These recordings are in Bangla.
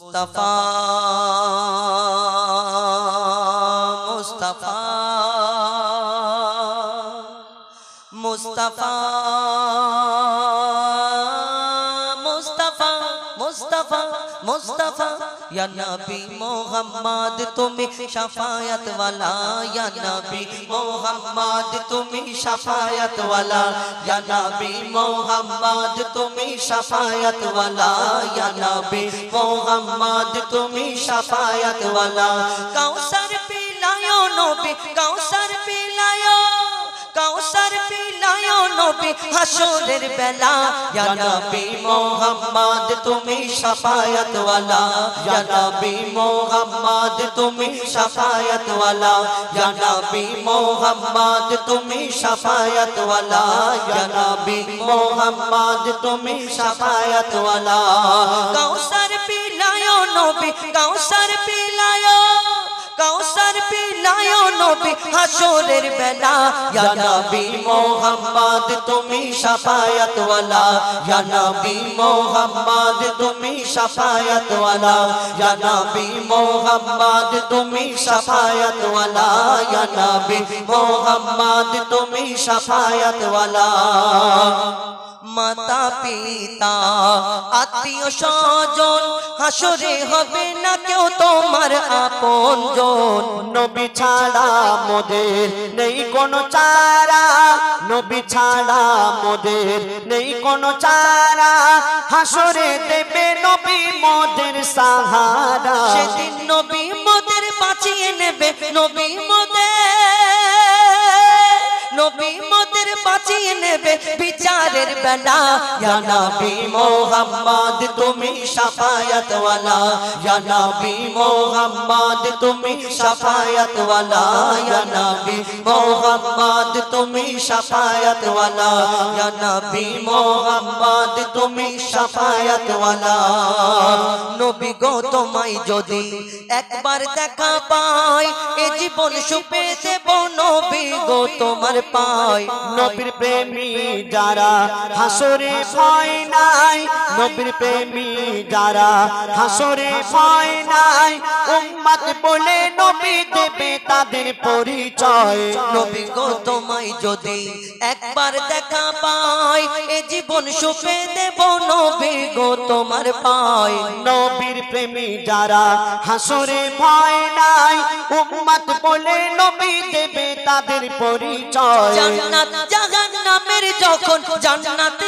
मुस्तफा मुस्तफा मुस्तफा मुस्तफा मुस्तफा मुस्तफा या नबी मोहम्मद तुम्हें शफायत वाला या नबी मोहम्मद तुम्हें शफायत वाला या नबी मोहम्मद तुम्हें शफायत वाला या नबी मोहम्मद तुम्हें शफायत वाला कौसर पिलायो नबी कौसर पिलायो कौसर पिलायो नबी हशरेर बेला या नबी मोहम्मद तुम्हें शफायत वाला या नबी मोहम्मद तुम्हें शफायत वाला या नबी मोहम्मद तुम्हें शफायत वाला या नबी मोहम्मद तुम्हें शफायत वाला कौसर पिलायो नबी कौसर पिलायो कौसर पिलायो नबी हशरेर बेला या नबी मोहम्मद तुम्हें शफायत वाला या नबी मोहम्मद तुम्हें शफायत वाला या नबी मोहम्मद तुम्हें शफायत वाला या नबी मोहम्मद तुम्हें शफायत वाला माता पिता आत्मीय स्वजन हाशरे हबे ना क्यों तोमार आपनजन नबी छाड़ा मोদের নেই কোনো চারা নবী ছাড়া মোদের নেই কোনো চারা হাসরে দেবে নবী মোদের সাহারা সেদিন নবী মোদের বাঁচিয়ে নেবে নবী মোদের বাঁচিয়ে নেবে বিচারের বেলা ইয়া নবী মোহাম্মদ তুমি শাফায়াত ওয়ালা ইয়া নবী মোহাম্মদ তুমি শাফায়াত ওয়ালা ইয়া নবী মোহাম্মদ তুমি শাফায়াত ওয়ালা ইয়া নবী মোহাম্মদ তুমি শাফায়াত ওয়ালা নবী গো তোমায় যদি একবার দেখা পাই এ জীবন সুপে দেব নবী গো তোমার পাই নবীর প্রেমী যারা হাসরে ভয় নাই নবীর প্রেমী যারা হাসরে ভয় নাই উম্মত বলে নবী দেবে তাদের পরিচয় নবী গো তোমায় যদি একবার দেখা পাই এ জীবন সুপে দেব নবী গো তোমার পাই নবীর প্রেমী যারা হাসরে ভয় নাই উম্মত বলে নবী দেবে তাদের পরিচয় জান্নাত জাহান্নামের যখন জান্নাত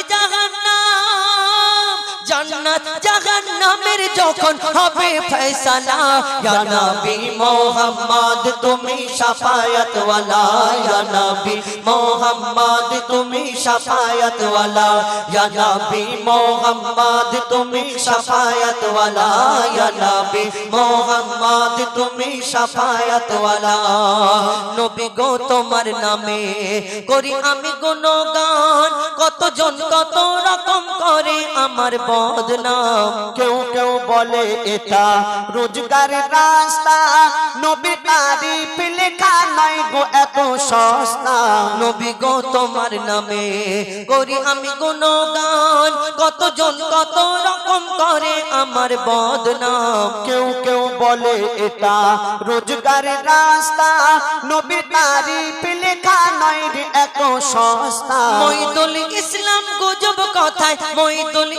জাহান্নামের যখন হবে ফয়সালা ইয়া নবী মোহাম্মদ তুমি শাফায়াত ওয়ালা ইয়া নবী মোহাম্মদ তুমি শাফায়াত ওয়ালা ইয়া নবী মোহাম্মদ তুমি শাফায়াত ওয়ালা ইয়া নবী মোহাম্মদ তুমি শাফায়াত ওয়ালা নবী গো তোমার নামে করি আমি গুণগান কতজন কত রকম করে আমার বদনাম কেউ কেউ বলে এটা রোজগারের রাস্তা নবী তারিফ লেখা নাই গো এত সস্তা নবী গো তোমার নামে করি আমি গুণগান কতজন কত রকম করে আমার বদনাম কেউ কেউ বলে এটা রোজগারের রাস্তা নবী তারিফ লেখা নাই রে এত সস্তা মঈদুল ইসলাম গুজব কথায় মঈদুল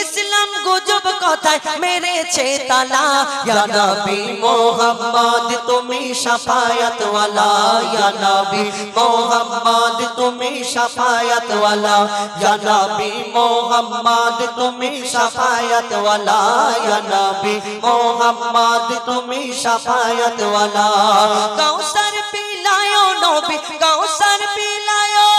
ইসলাম গুজব কথায় মেরেছে তালা ইয়া নবী মোহাম্মদ তুমি শাফায়াত ওয়ালা ইয়া নবী মোহাম্মদ তুমি শাফায়াত ওয়ালা ইয়া নবী মোহাম্মদ তুমি শাফায়াত ওয়ালা ইয়া নবী মোহাম্মদ তুমি শাফায়াত ওয়ালা কৌসর পিলাयो নবী কৌসর পিলাयो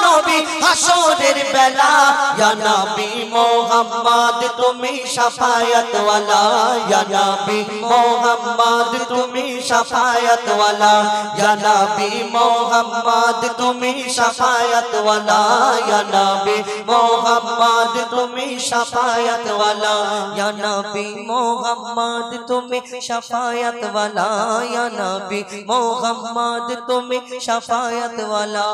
নবী হাসরের বেলা ইয়া নবী মোহাম্মদ তুমি শাফায়াত ওয়ালা ইয়া নবী মোহাম্মদ তুমি শাফায়াত ওয়ালা ইয়া নবী মোহাম্মদ তুমি শাফায়াত ওয়ালা ইয়া নবী মোহাম্মদ তুমি শাফায়াত ওয়ালা ইয়া নবী মোহাম্মদ তুমি শাফায়াত ওয়ালা ইয়া নবী মোহাম্মদ তুমি শাফায়াত ওয়ালা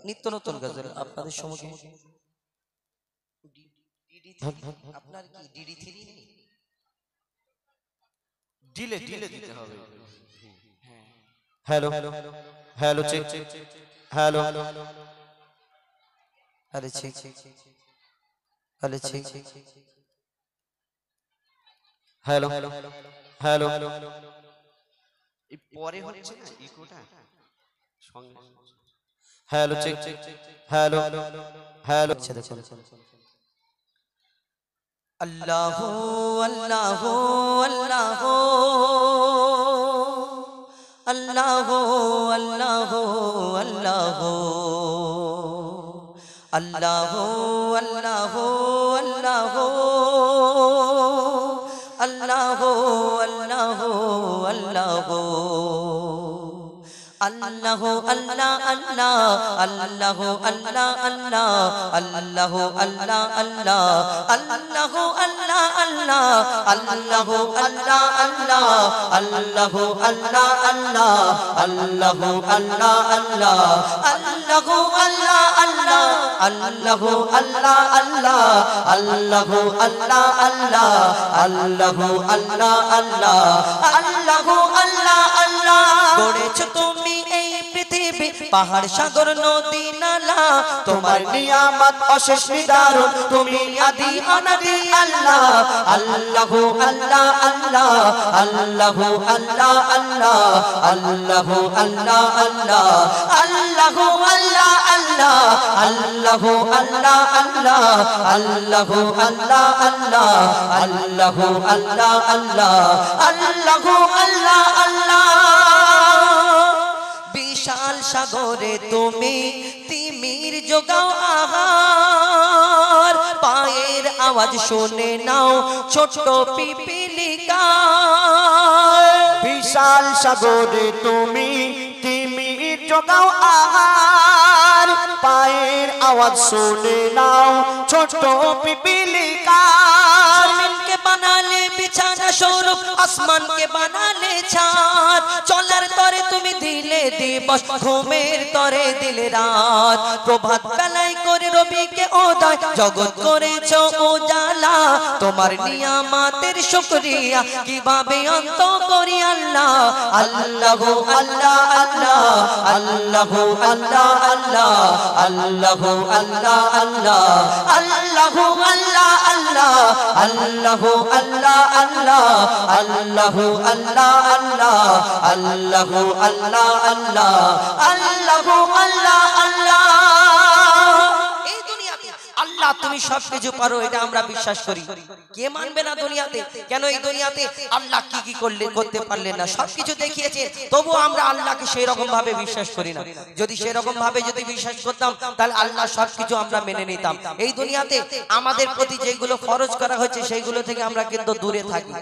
নিত্য নতুন গজল আপনাদের সম্মুখে। আপনার কি ডিডি 3 নেই? ডিলে দিতে হবে। হ্যালো হ্যালো চেক হ্যালো আরে চেক আরে চেক হ্যালো হ্যালো এই পরে হচ্ছে না ইকোটা সঙ্গে। হ্যালো চেক হ্যালো হ্যালো আচ্ছা দেখুন আল্লাহু আল্লাহু আল্লাহু আল্লাহু আল্লাহু আল্লাহু আল্লাহু আল্লাহু আল্লাহু আল্লাহু আল্লাহু আল্লাহু আল্লাহু আল্লাহ আল্লাহ আল্লাহু আল্লাহ আল্লাহ আল্লাহু আল্লাহ আল্লাহ আল্লাহু আল্লাহ আল্লাহ আল্লাহু আল্লাহ আল্লাহ আল্লাহু আল্লাহ আল্লাহ আল্লাহু আল্লাহ আল্লাহ আল্লাহু আল্লাহ আল্লাহ আল্লাহু আল্লাহ আল্লাহ আল্লাহু আল্লাহ আল্লাহ আল্লাহু আল্লাহ আল্লাহ আল্লাহু আল্লাহ আল্লাহ গড়েছো তুমি এই পৃথিবী পাহাড় সাগর নদী নালা তোমার নিয়ামত অশেষ নিদারুণ তুমি আদি অনাদি আল্লাহ আল্লাহু আল্লাহ আল্লাহ আল্লাহু আল্লাহ আল্লাহ আল্লাহু আল্লাহ আল্লাহ আল্লাহু আল্লাহ আল্লাহ আল্লাহু আল্লাহ আল্লাহ আল্লাহু আল্লাহ আল্লাহ আল্লাহু আল্লাহ আল্লাহ আল্লাহু আল্লাহ আল্লাহ বিশাল সাগরে তুমি তিমির যোগাও আহার পায়ের আওয়াজ শুনে নাও ছোট পিপিলিকা বিশাল সাগরে তুমি তিমির যোগাও আহার পায়ের আওয়াজ শুনে নাও ছোট পিপিলিকা জমিনকে বানালে বিছানা স্বরূপ আসমানকে বানালে ছাদ চলার তরে তুমি দিলে দিবস ঘুমের তরে দিলে রাত প্রভাত বেলায় করে রবিকে উদয় জগৎ করেছো উজালা তোমার নিয়ামতের শুকরিয়া কিভাবে অন্ত করি আল্লাহ আল্লাহু আল্লাহ আল্লাহ আল্লাহু আল্লাহ আল্লাহ আল্লাহু আল্লাহ আল্লাহ আল্লাহু আল্লাহ আল্লাহ আল্লাহু আল্লাহ আল্লাহ আল্লাহু আল্লাহ আল্লাহ আল্লাহু আল্লাহ আল্লাহ আল্লাহু আল্লাহ আল্লাহ এই দুনিয়াতে আল্লাহ তুমি সবকিছু পারো এটা আমরা বিশ্বাস করি কে মানবে না দুনিয়াতে কেন এই দুনিয়াতে আল্লাহ কি কি করতে পারলেন না সবকিছু দেখিয়েছে তবু আমরা আল্লাহকে সেই রকম ভাবে বিশ্বাস করি না যদি সেই রকম ভাবে যদি বিশ্বাস করতাম তাহলে আল্লাহ সবকিছু আমরা মেনে নিতাম এই দুনিয়াতে আমাদের প্রতি যেগুলো ফরজ করা হয়েছে সেইগুলো থেকে আমরা কিন্তু দূরে থাকি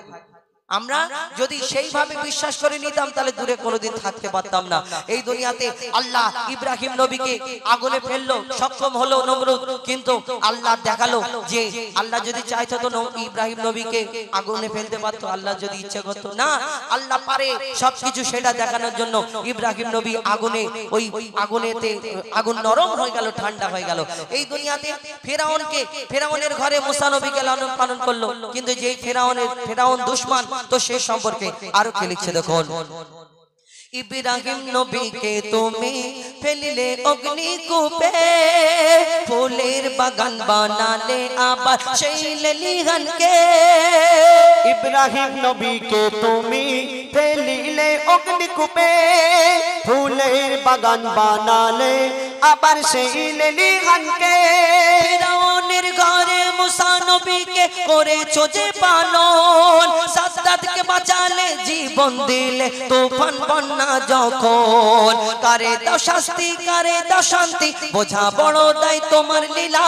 আমরা যদি সেইভাবে বিশ্বাস করে নিতাম তাহলে দূরে কোনোদিন থাকতে পারতাম না এই দুনিয়াতে আল্লাহ ইব্রাহিম নবীকে আগুনে ফেললো সক্ষম হলো নমরুদ কিন্তু আল্লাহ দেখালো যে আল্লাহ যদি চাইতো তো ইব্রাহিম নবীকে আগুনে ফেলতে পারতো আল্লাহ যদি ইচ্ছে করতো না আল্লাহ পারে সবকিছু সেটা দেখানোর জন্য ইব্রাহিম নবী আগুনে ওই আগুনেতে আগুন নরম হয়ে গেল ঠান্ডা হয়ে গেল এই দুনিয়াতে ফেরাউনের ঘরে মুসা নবীকে লালন পালন করলো কিন্তু যেই ফেরাউন দুশমন তো সে সম্পর্কে আরো কি লিখছে দেখুন ইব্রাহিম নবীকে তুমি ফেলিলে অগ্নিকূপে ফুলের বাগান বানালে আবার সেই লেলিহানকে ইব্রাহিম নবীকে তুমি ফেলিলে অগ্নিকূপে ফুলের বাগান বানালে আবার সেই লেলিহানকে ফেরাউনের ঘরে মুসা নবীকে করেছো যে পালন সাদ্দাতকে বাঁচালে জীবন দিলে তুফান বন্যা যখন কারে দাও শাস্তি কারে দাও শান্তি বোঝা বড় দায় তোমার লীলা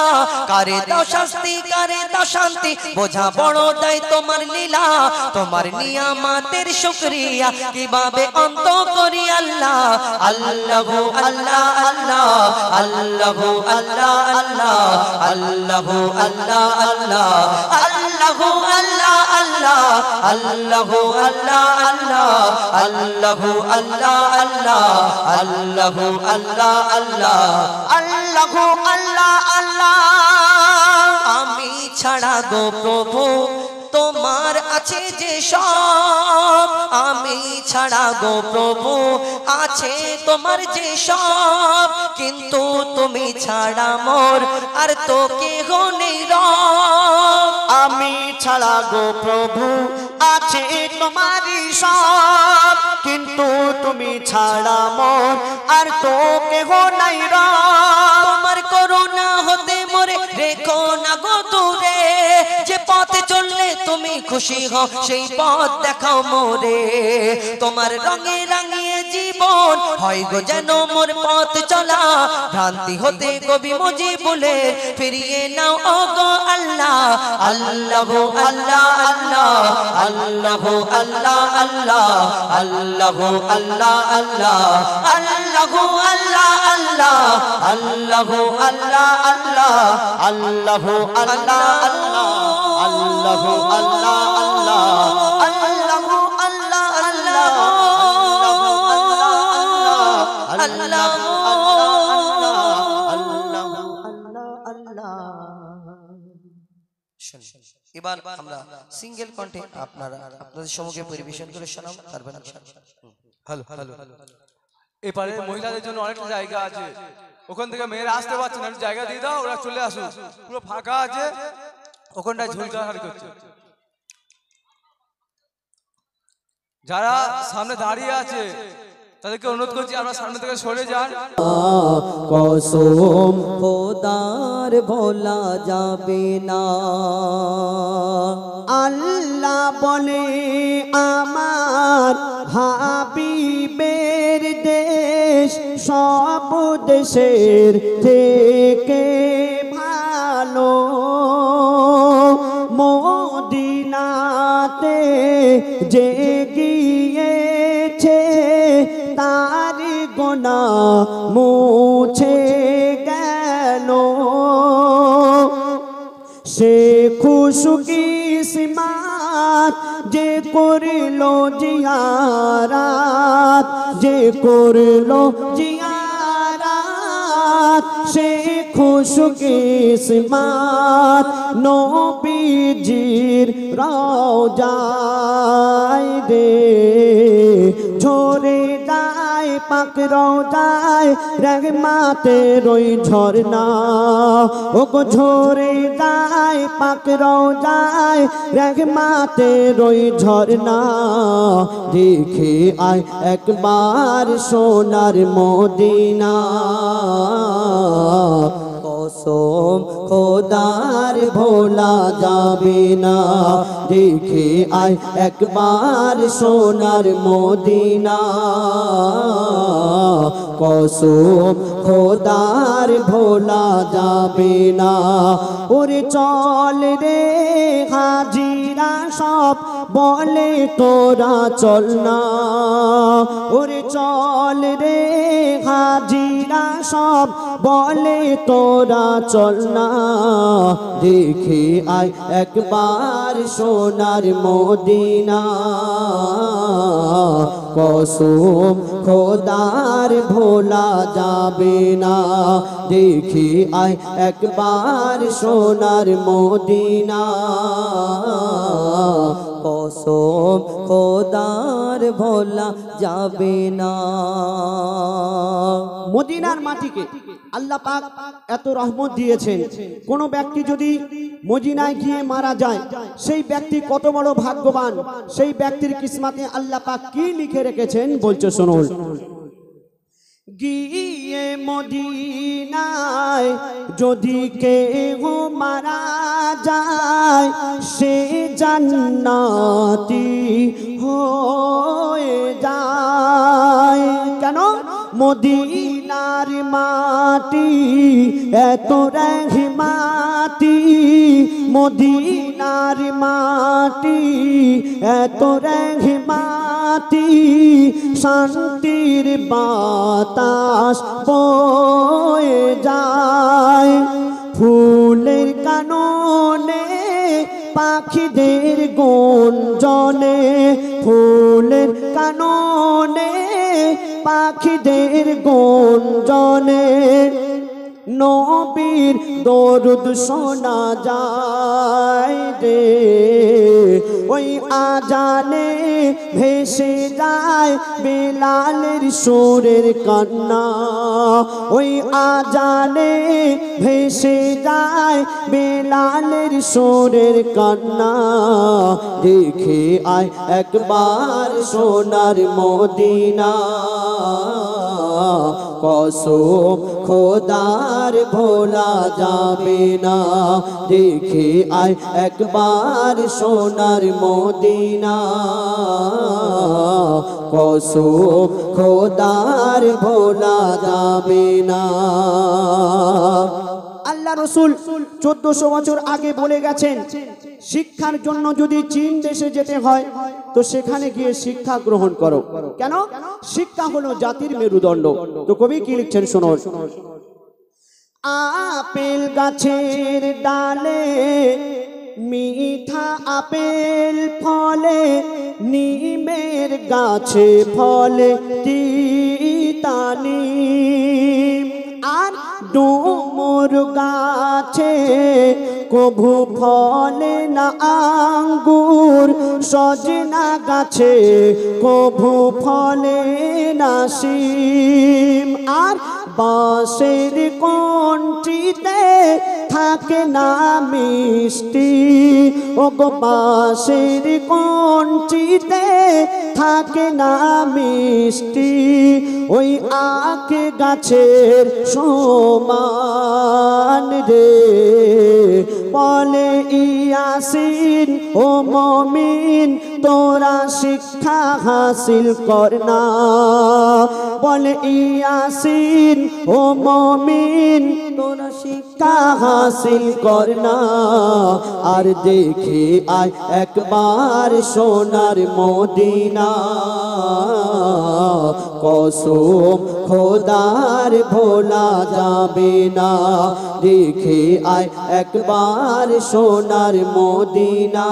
কারে দাও শাস্তি কারে দাও শান্তি বোঝা বড় দায় তোমার লীলা তোমার নিয়ামতের শুকরিয়া কিভাবে অন্ত করি আল্লাহ আল্লাহু আল্লাহ আল্লাহ আল্লাহু আল্লাহ আল্লাহ আল্লাহু আল্লাহ আল্লাহ আল্লাহু আল্লাহ আল্লাহ আল্লাহ আল্লাহু আল্লাহ আল্লাহ আল্লাহু আল্লাহ আল্লাহ আল্লাহু আল্লাহ আল্লাহ আল্লাহু আল্লাহ আল্লাহ। আমি ছাড়া গো প্রভু তোমার আছে যে সব, আমি ছাড়া গো প্রভু আছে তোমার যে সব, কিন্তু তুমি ছাড়া মোর আর তো কেহ নেই রব। আমি ছাড়া গো প্রভু আছে তোমারই সব, কিন্তু তুমি ছাড়া মোর আর তো কেহ নাই রব। তোমার করুণা হতে মোরে রেখো না গো দূরে, যে পথে চললে তুমি খুশি হও সেই পথ দেখাও মোরে। তোমার রঙে রাঙিয়ে জীবন হয় গো যেন মোর পথ চলা, ভ্রান্তি হতে কবি মুজিবুলে ফিরিয়ে নাও ও গো আল্লাহ। আল্লাহু আল্লাহ আল্লাহ আল্লাহু আল্লাহ আল্লাহ আল্লাহু আল্লাহ আল্লাহ আল্লাহু আল্লাহ আল্লাহ আল্লাহু আল্লাহ আল্লাহ আল্লাহু আল্লাহ আল্লাহ আল্লাহু আল্লাহ আল্লাহ আল্লাহু আল্লাহ আল্লাহ আল্লাহু এবার আমরা সিঙ্গেল কণ্ঠে আপনাদের সম্মুখে পরিবেশন করে শোনাবো, তারপর হ্যালো হ্যালো। এপারে মহিলাদের জন্য অনেকটা জায়গা আছে, ওখান থেকে মেয়েরা আসতে পারছে না, জায়গা দিয়ে দাও, ওরা চলে আসুক, পুরো ফাঁকা আছে, ওখানটায় ঝুলঝাড় করছে। যারা সামনে দাঁড়িয়ে আছে তাদেরকে অনুরোধ করছি আমরা সামনে থেকে সরে যান। কসম খোদার ভোলা যাবে না। আল্লাহ বলে আমার হাবিবের দেশ সব দেশের থেকে ভালো, মদিনাতে যে গিয়েছে তার গুনাহ মুছে গেল। সে খুশকিসমত যে করলো জিয়ারাত, যে করলো জিয়ারাত, সে খুশকিসমত নবীজির রওজায় রে ঝরে যায় পাক রওজায় রহমতের ওই ঝরনা। ও গো ঝরে যায় পাক রওজায় রহমতের ওই ঝরনা। দেখে আয় একবার সোনার মদিনা। কসম খোদার ভোলা যাবে না। দেখে আয় একবার সোনার মদিনা। কসম খোদার ভোলা যাবে না। ওরে চল রে হাজিরা সব বলে তোরা চল না। ওরে চল রে হাজিরা সব বলে তোরা চল না। দেখে আয় একবার সোনার মদিনা। কসম খোদার ভোলা যাবে না। দেখে আয় একবার সোনার মদিনা। কসম খোদার ভোলা যাবে না। মদিনার মাটিকে আল্লাহ পাক এত রহমত দিয়েছেন। কোন ব্যক্তি যদি মদিনায় গিয়ে মারা যায় সেই ব্যক্তি কত বড় ভাগ্যবান। সেই ব্যক্তির কিসমতে আল্লাহ পাক কি লিখে রেখেছেন বলছে শুনুন। গিয়ে মদিনায় যদি কেউ মারা যায় সে জান্নাতি হয়ে যায়। কেন? মদিনার মাটি এত রহমতি, মদিনার মাটি এত রহমতি, শান্তির বাতাস বয়ে যায়। ফুলের কাননে পাখি পাখিদের গুঞ্জনে ফুলের কাননে পাখিদের গুঞ্জনে নবীর দরুদ শোনা যায় রে ওই আজানে ভেসে যায় বেলালের সুরের কান্না ওই আজানে ভেসে যায় বেলালের সুরের কান্না দেখে আয় একবার সোনার মদিনা কসম খোদার ভোলা যাবে না দেখে আয় একবার সোনার মদিনা কসম খোদার ভোলা যাবে না। আল্লাহ রসুল 1400 বছর আগে বলে গেছেন শিক্ষার জন্য যদি চীন দেশে যেতে হয় তো সেখানে গিয়ে শিক্ষা গ্রহণ করো। কেন? শিক্ষা হলো জাতির মেরুদণ্ড। তো কবি কি লিখছেন শুনুন। আপেল গাছের ডালে মিঠা আপেল ফলে নিমের গাছে ফলে তিতা নিম আর ডুমুর গাছে কভু ফলে না আঙ্গুর সজনা গাছে কভু ফলে না শিম আর বাঁশের কোনটিতে থাকে না মিষ্টি ও গো বাঁশের কোনটিতে থাকে না মিষ্টি ওই আখ গাছের সমান রে বলে ইয়াসিন ও মমিন তোরা শিক্ষা হাসিল কর না বলে ইয়াসিন ও মমিন তোরা শিক্ষা হাসিল কর না আর দেখে আয় একবার সোনার মদিনা কসম খোদার ভোলা যাবে না দেখে আয় একবার সোনার মদিনা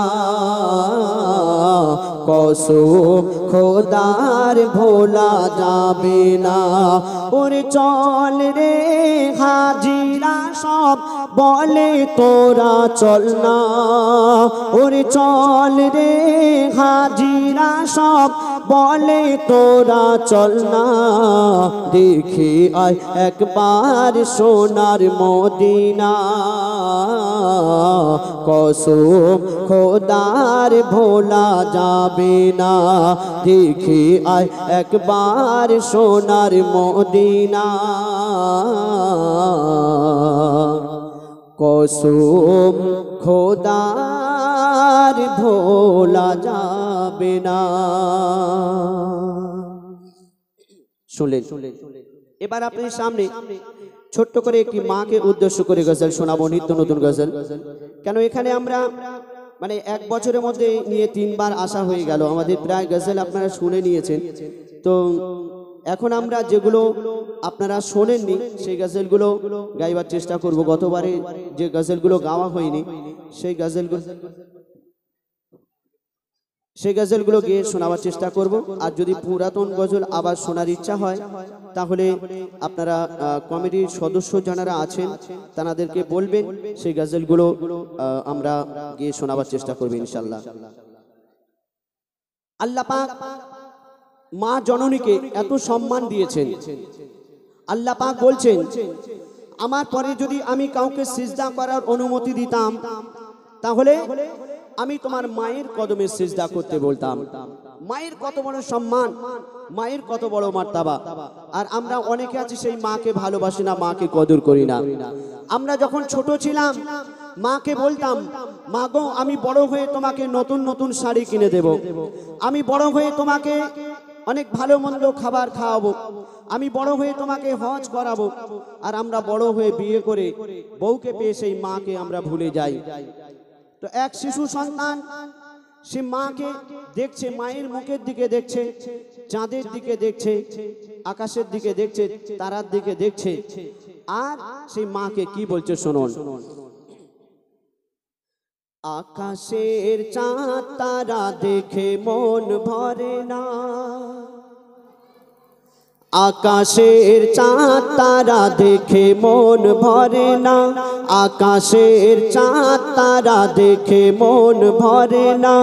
কসম খোদার ভোলা যাবে না। ওরে চল রে হাজিরা সব বলে তোরা চল না ওরে চল রে হাজিরা সব বলে তোরা চল না দেখে আয় একবার সোনার মদিনা কসম খোদার ভোলা যাবে না দেখে আয় একবার সোনার মদিনা কসম খোদার ভোলা যাবে না। শুনলেন? এবার আপনার সামনে ছোট্ট করে একটি মাকে উদ্দেশ্য করে গজল শোনাবো, নিত্য নতুন গজল। কেন এখানে আমরা মানে এক বছরের মধ্যে নিয়ে 3 বার আসা হয়ে গেল, আমাদের প্রায় গজল আপনারা শুনে নিয়েছেন। তো এখন আমরা যেগুলো আপনারা শোনেননি সেই গজলগুলো গাইবার চেষ্টা করব। গতবারে যে গজলগুলো গাওয়া হয়নি সেই গজলগুলো গিয়ে শোনাবার চেষ্টা করব। আর যদি পুরাতন গজল আবার শোনার ইচ্ছা হয় তাহলে আপনারা কমিটির সদস্য যারা আছেন তাদেরকে বলবেন, সেই গজলগুলো আমরা গিয়ে শোনাবার চেষ্টা করব ইনশাআল্লাহ। আল্লাহ পাক মা জননীকে এত সম্মান দিয়েছেন। আল্লাহ পাক বলছেন, আমার পরে যদি আমি কাউকে সিজদা করার অনুমতি দিতাম তাহলে আমি তোমার মায়ের কদমে সিজদা করতে বলতাম। মায়ের কত বড় সম্মান, মায়ের কত বড় মার্তাবা। আর আমরা অনেকে আছি সেই মাকে ভালোবাসি না, মাকে কদর করি না। আমরা যখন ছোট ছিলাম মাকে বলতাম, মা গো আমি বড় হয়ে তোমাকে নতুন নতুন শাড়ি কিনে দেব, আমি বড় হয়ে তোমাকে অনেক ভালো মন্দ খাবার খাওয়াবো, আমি বড় হয়ে তোমাকে হজ করাবো। আর আমরা বড় হয়ে বিয়ে করে বউকে পেয়ে সেই মাকে আমরা ভুলে যাই। তো এক শিশু সন্তান সে মাকে দেখছে, মায়ের মুখের দিকে দেখছে, চাঁদের দিকে দেখছে, আকাশের দিকে দেখছে, তারার দিকে দেখছে। আর সেই মাকে কি বলছে শুনুন। আকাশের চাঁদ তারা দেখে মন ভরে না, আকাশের চাঁদ তারা দেখে মন ভরে না, আকাশের চাঁদ তারা দেখে মন ভরে না,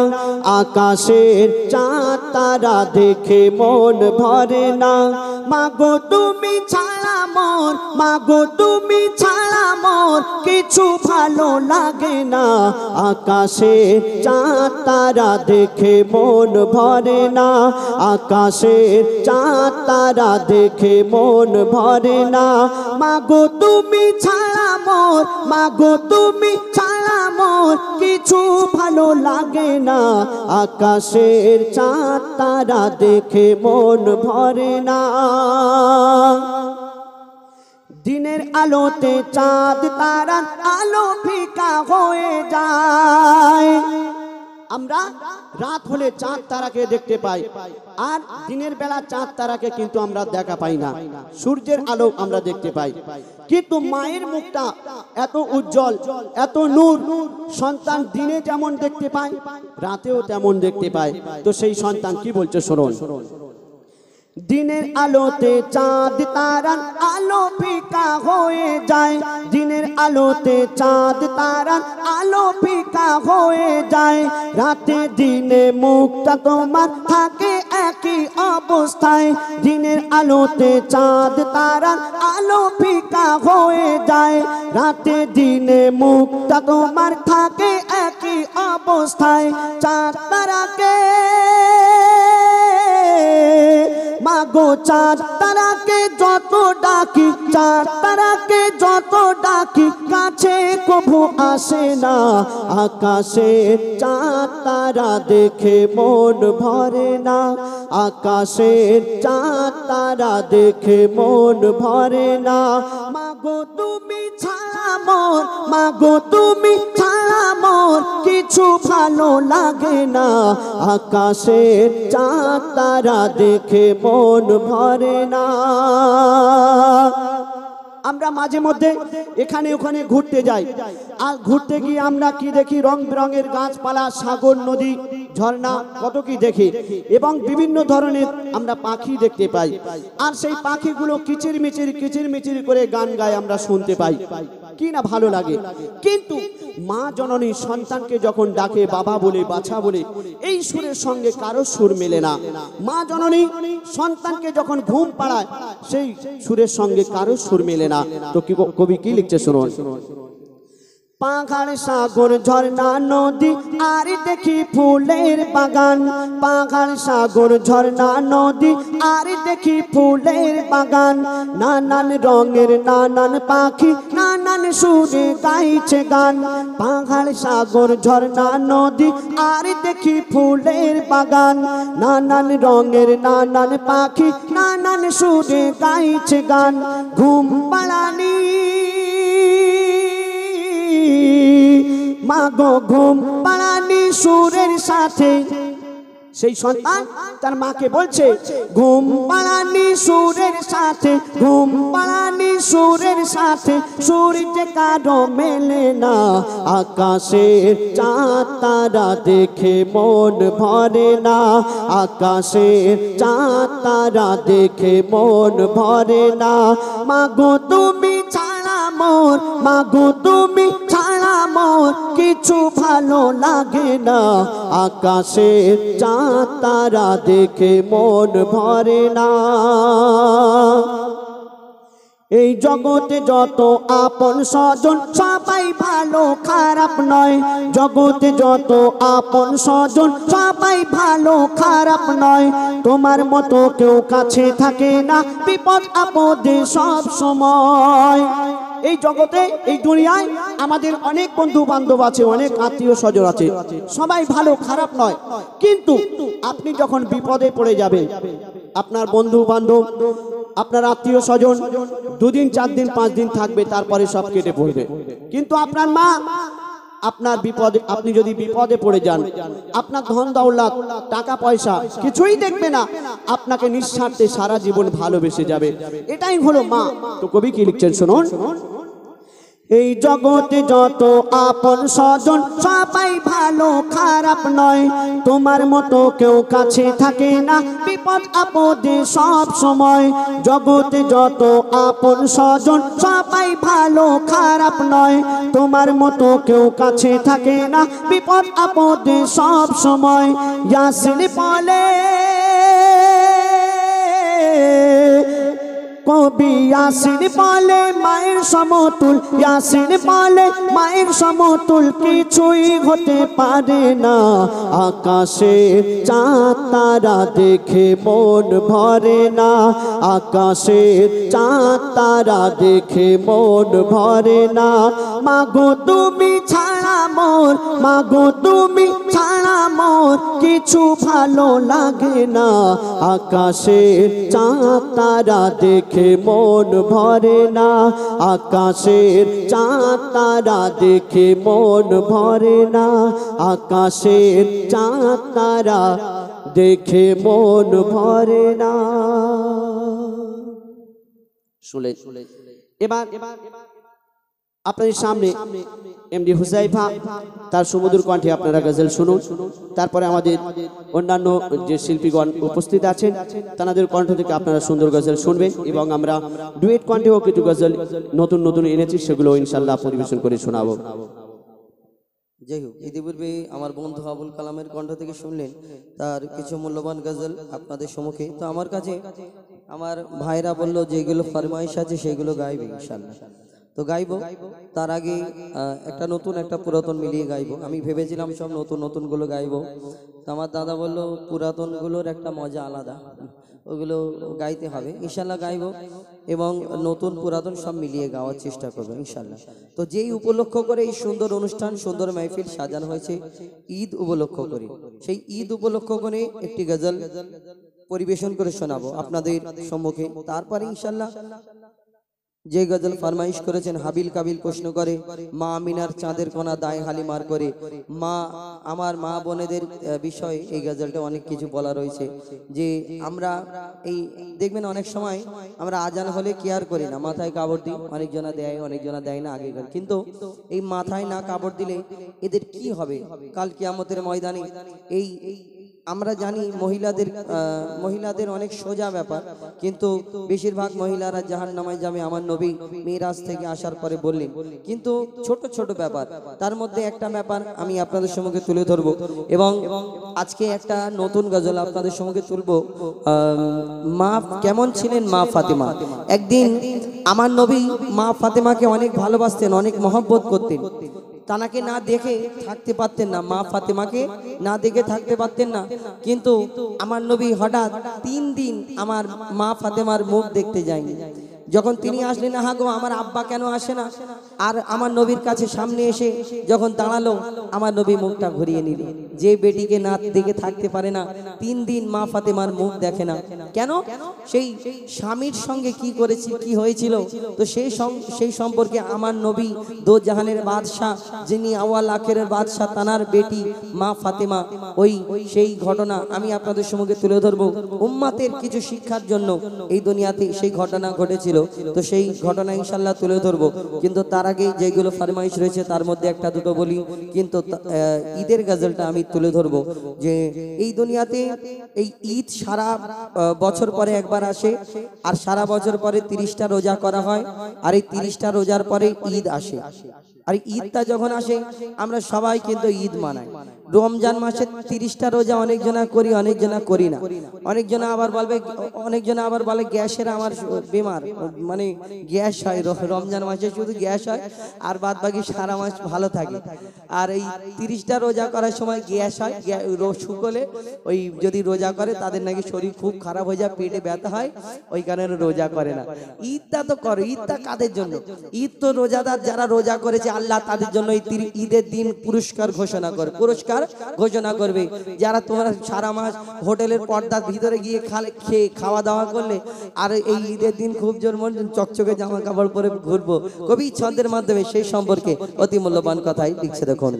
আকাশের চাঁদ তারা দেখে মন ভরে না। মাগো তুমি ছাড়া মোর, মাগো তুমি ছাড়া মোর কিছু ভালো লাগে না, আকাশের চাঁদ তারা দেখে মন ভরে না, আকাশের চাঁদ তারা দেখে মন ভরে না। মাগো তুমি ছাড়া মোর, মাগো তুমি ছাড়া মোর কিছু ভালো লাগে না, আকাশের চাঁদ তারা দেখে মন ভরে না। দিনের আলোতে চাঁদ তারার আলো ফিকা হয়ে যায়, আমরা রাত হলে চাঁদ তারাকে দেখতে পাই, আর দিনের বেলা চাঁদ তারাকে কিন্তু আমরা দেখা পাই না, সূর্যের আলো আমরা দেখতে পাই। কিন্তু মায়ের মুখটা এত উজ্জ্বল, এত নূর, সন্তান দিনে যেমন দেখতে পায় রাতেও তেমন দেখতে পায়। তো সেই সন্তান কি বলছে শুনুন। দিনের আলোতে চাঁদ তারার আলো ফিকা হয়ে যায়, দিনের আলোতে চাঁদ তারার আলো ফিকা হয়ে যায়, রাতে দিনে মুখটা তোমার থাকে একই অবস্থায়, দিনের আলোতে চাঁদ তারার আলো ফিকা হয়ে যায়, রাতে দিনে মুখটা তোমার থাকে একই অবস্থায়। চাঁদ তারাকে মাগো চাঁদ তারাকে যত ডাকি, চাঁদ তারাকে যত ডাকি কাছে কভু আসে না, আকাশের চাঁদ তারা দেখে মন ভরে না, আকাশের চাঁদ তারা দেখে মন ভরে না। মাগো তুমি ছাড়া মোর, মাগো তুমি ছাড়া মোর কিছু ভালো লাগে না, আকাশের চাঁদ তারা দেখে মন ভরে না। আমরা মাঝে মধ্যে এখানে ওখানে ঘুরতে যাই, আর ঘুরতে গিয়ে আমরা কি দেখি, রং বেরঙের গাছপালা, সাগর, নদী, ঝর্ণা, কত কি দেখি, এবং বিভিন্ন ধরনের আমরা পাখি দেখতে পাই, আর সেই পাখিগুলো কিচিরমিচির কিচিরমিচির করে গান গায় আমরা শুনতে পাই, কি না ভালো লাগে। কিন্তু মা জননী সন্তানকে যখন ডাকে বাবা বলে, বাছা বলে, এই সুরের সঙ্গে কারো সুর মেলে না। মা জননী সন্তানকে যখন ঘুম পাড়ায় সেই সুরের সঙ্গে কারো সুর মেলে না। তো কি কবি কি লিখছে শুনুন। পাহাড়, সাগর, ঝর্ণা, নদী আর দেখি ফুলের বাগান, পাহাড়, সাগর, ঝর্ণা, নদী আর দেখি ফুলের বাগান, নানান রঙের নানান পাখি নানান সুরে গাইছে গান, পাহাড়, সাগর, ঝর্ণা, নদী আর দেখি ফুলের বাগান, নানান রঙের নানান পাখি নানান সুরে গাইছে গান। ঘুম পাড়ানি মাগো ঘুম পাড়ানি সুরের সাথে, সেই সন্তান তার মাকে বলছে ঘুম পাড়ানি সুরের সাথে, ঘুম পাড়ানি সুরের সাথে সুরতে কারো মেলে না, আকাশের চাঁদ তারা দেখে মন ভরে না, আকাশের চাঁদ তারা দেখে মন ভরে না। মাগো তুমি ছাড়া মোর, মাগো তুমি ছাড়া মোর কিছু ভালো লাগে না, আকাশের চাঁদ তারা দেখে মন ভরে না। এই জগতে যত আপন স্বজন সবাই ভালো খারাপ নয়, জগতে যত আপন স্বজন সবাই ভালো খারাপ নয়, তোমার মতো কেউ কাছে থাকে না বিপদ আপদে সব সময়। এই জগতে এই দুনিয়ায় আমাদের অনেক বন্ধু বান্ধব আছে, অনেক আত্মীয় স্বজন আছে, সবাই ভালো খারাপ নয়, কিন্তু আপনি যখন বিপদে পড়ে যাবেন আপনার বন্ধু বান্ধব আপনার আত্মীয় স্বজন 2 দিন 4 দিন 5 দিন থাকবে, তারপরে সব কেটে পড়বে। কিন্তু আপনার মা আপনার বিপদে, আপনি যদি বিপদে পড়ে যান, আপনার ধন দৌলত টাকা পয়সা কিছুই দেখবে না, আপনাকে নিঃস্বার্থে সারা জীবন ভালোবেসে যাবে। এটাই হলো মা। তো কবি কি লিখছেন শুনুন। এই জগতে যত আপন স্বজন সবাই ভালো খারাপ নয়, তোমার মতো কেউ কাছে থাকে না বিপদ আপদে সব সময়। জগতে যত আপন স্বজন সবাই ভালো খারাপ নয়, তোমার মতো কেউ কাছে থাকে না বিপদ আপদে সব সময়। ইয়াসিন বলে কবি, ইয়াসিন বলে মায়ের সমতুল, ইয়াসিন বলে মায়ের সমতুল কিছুই হতে পারে না। আকাশে চাঁদ তারা দেখে মন ভরে না, আকাশে চাঁদ তারা দেখে মন ভরে না। মাগো তুমি ছাড়া মোর, মাগো তুমি ছাড়া মোর কিছু ভালো লাগে না। আকাশে চাঁদ তারা দেখে মন ভরে না, আকাশের চাঁদ তারা দেখে মন ভরে না, আকাশের চাঁদ তারা দেখে মন ভরে না। শুনে এবার আপনাদের সামনে এমডি হুসাইফা তার সুমধুর কণ্ঠে আপনারা গজল শুনুন। তারপরে আমাদের অন্যান্য যে শিল্পীগণ উপস্থিত আছেন তাদের কণ্ঠ থেকে আপনারা সুন্দর গজল শুনবেন এবং আমরা ডুয়েট কণ্ঠেও কিছু গজল নতুন নতুন এনেছি, সেগুলো ইনশাল্লাহ পরিবেশন করে শোনাবো। যাই হোক, ইতিপূর্বে আমার বন্ধু আবুল কালামের কণ্ঠ থেকে শুনলেন তার কিছু মূল্যবান গজল আপনাদের সম্মুখে। তো আমার কাছে আমার ভাইরা বললো যেগুলো ফরমাইশ আছে সেগুলো গাইবে ইনশাল্লাহ। তো গাইবো, তার আগে একটা নতুন একটা পুরাতন মিলিয়ে গাইবো। আমি ভেবেছিলাম সব নতুন নতুনগুলো গাইবো, তো আমার দাদা বললো পুরাতনগুলোর একটা মজা আলাদা, ওগুলো গাইতে হবে। ইনশাল্লাহ গাইবো এবং নতুন পুরাতন সব মিলিয়ে গাওয়ার চেষ্টা করবো ইনশাল্লাহ। তো যেই উপলক্ষ করে এই সুন্দর অনুষ্ঠান, সুন্দর মাহফিল সাজানো হয়েছে ঈদ উপলক্ষ করে, সেই ঈদ উপলক্ষ করে একটি গজল পরিবেশন করে শোনাবো আপনাদের সম্মুখে। তারপরে ইনশাল্লাহ যে গজল ফরমাইশ করেছেন, হাবিল কাবিল প্রশ্ন করে মা আমিনার চাঁদের কোনা দায় হালিমার করে, মা আমার মা বোনেদের বিষয়ে এই গজলটা অনেক কিছু বলা রয়েছে। যে আমরা এই দেখবেন অনেক সময় আমরা আজান হলে কেয়ার করি না, মাথায় কাপড় দিই, অনেকজনা দেয় অনেকজনা দেয় না আগেকার, কিন্তু এই মাথায় না কাপড় দিলে এদের কি হবে কাল কিয়ামতের ময়দানে। এই আমরা জানি মহিলাদের অনেক সোজা ব্যাপার, কিন্তু বেশিরভাগ মহিলারা জাহান্নামে যাবে আমার নবী মিরাজ থেকে আসার পরে বললেন। কিন্তু ছোট ছোট ব্যাপার, তার মধ্যে একটা ব্যাপার আমি আপনাদের সম্মুখে তুলে ধরবো এবং আজকে একটা নতুন গজল আপনাদের সম্মুখে তুলবো। মা কেমন ছিলেন মা ফাতেমা। একদিন আমার নবী মা ফাতেমাকে অনেক ভালোবাসতেন, অনেক মহব্বত করতেন, তানাকে না দেখে থাকতে পারতেন না, মা ফাতেমাকে না দেখে থাকতে পারতেন না। কিন্তু আমার নবী হঠাৎ 3 দিন আমার মা ফাতেমার মুখ দেখতে যায়নি। যখন তিনি আসলেন, আহা গো আমার আব্বা কেন আসে না, আর আমার নবীর কাছে সামনে এসে যখন দাঁড়ালো, আমার নবী মুখটা ঘুরিয়ে নিল। যে বেটিকে না দেখে থাকতে পারে না, 3 দিন মা ফাতেমার মুখ দেখে না কেন? সেই স্বামীর সঙ্গে কি করেছিল, কি হয়েছিল, তো সেই সম্পর্কে আমার নবী দো জাহানের বাদশাহ, যিনি আওয়াল আখেরের বাদশাহ, তানার বেটি মা ফাতেমা, ওই সেই ঘটনা আমি আপনাদের সম্মুখে তুলে ধরবো উম্মাতের কিছু শিক্ষার জন্য। এই দুনিয়াতে সেই ঘটনা ঘটেছিল, তো সেই ঘটনা ইনশাল্লাহ তুলে ধরবো। কিন্তু তার আগে যেগুলো ফরমাইশ রয়েছে তার মধ্যে একটা দুটো বলি, কিন্তু ঈদের গজলটা আমি তুলে ধরবো। যে এই দুনিয়াতে এই ঈদ সারা বছর পরে একবার আসে, আর সারা বছর পরে 30টা রোজা করা হয়, আর এই 30টা রোজার পরে ঈদ আসে। আর ঈদটা যখন আসে আমরা সবাই কিন্তু ঈদ মানাই। রমজান মাসে 30টা রোজা অনেকজনা করি, অনেকজনা করি না। অনেকজনা আবার বলে গ্যাসের আমার বেমার, মানে গ্যাস হয় রমজান মাসে, শুধু গ্যাস হয় আর বাদ বাকি সারা মাস ভালো থাকে। আর এই 30টা রোজা করার সময় গ্যাস হয়, শুকলে ওই যদি রোজা করে তাদের নাকি শরীর খুব খারাপ হয়ে যায়, পেটে ব্যথা হয়, ওই কারণে রোজা করে না। ঈদটা তো করো, ঈদটা কাদের জন্য? ঈদ তো রোজাদার যারা রোজা করেছে আল্লাহ তাদের জন্য এই ঈদের দিন পুরস্কার ঘোষণা করবে। যারা তোমরা সারা মাস হোটেলের পর্দার ভিতরে গিয়ে খেয়ে খাওয়া দাওয়া করলে, আর এই ঈদের দিন খুব জোর মন চকচকে জামা কাপড় পরে ঘুরবো, কবি ছন্দের মাধ্যমে সেই সম্পর্কে অতি মূল্যবান কথাই লিখছে। দেখুন,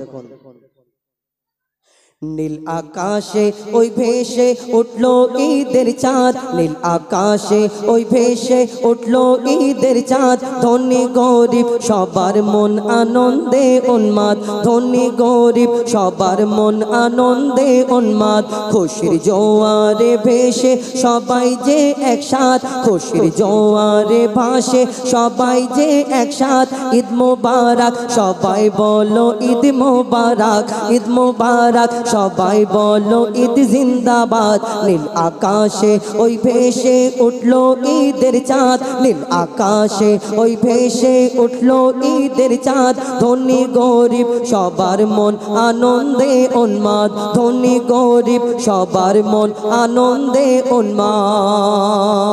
নীল আকাশে ওই ভেসে উঠলো ঈদের চাঁদ, নীল আকাশে ওই ভেসে উঠলো ঈদের চাঁদ। ধনী গরিব সবার মন আনন্দে উন্মাদ, ধনী গরিব সবার মন আনন্দে উন্মাদ। খুশির জোয়ারে ভেসে সবাই যে একসাথ, খুশির জোয়ারে ভাসে সবাই যে একসাথ। ঈদ মোবারক সবাই বলো ঈদ মোবারক, ঈদ মোবারক সবাই বলো ঈদ জিন্দাবাদ। নীল আকাশে ওই ভেসে উঠলো ঈদের চাঁদ, নীল আকাশে ওই ভেসে উঠলো ঈদের চাঁদ। ধনী গরিব সবার মন আনন্দে উন্মাদ, ধনী গরিব সবার মন আনন্দে উন্মাদ।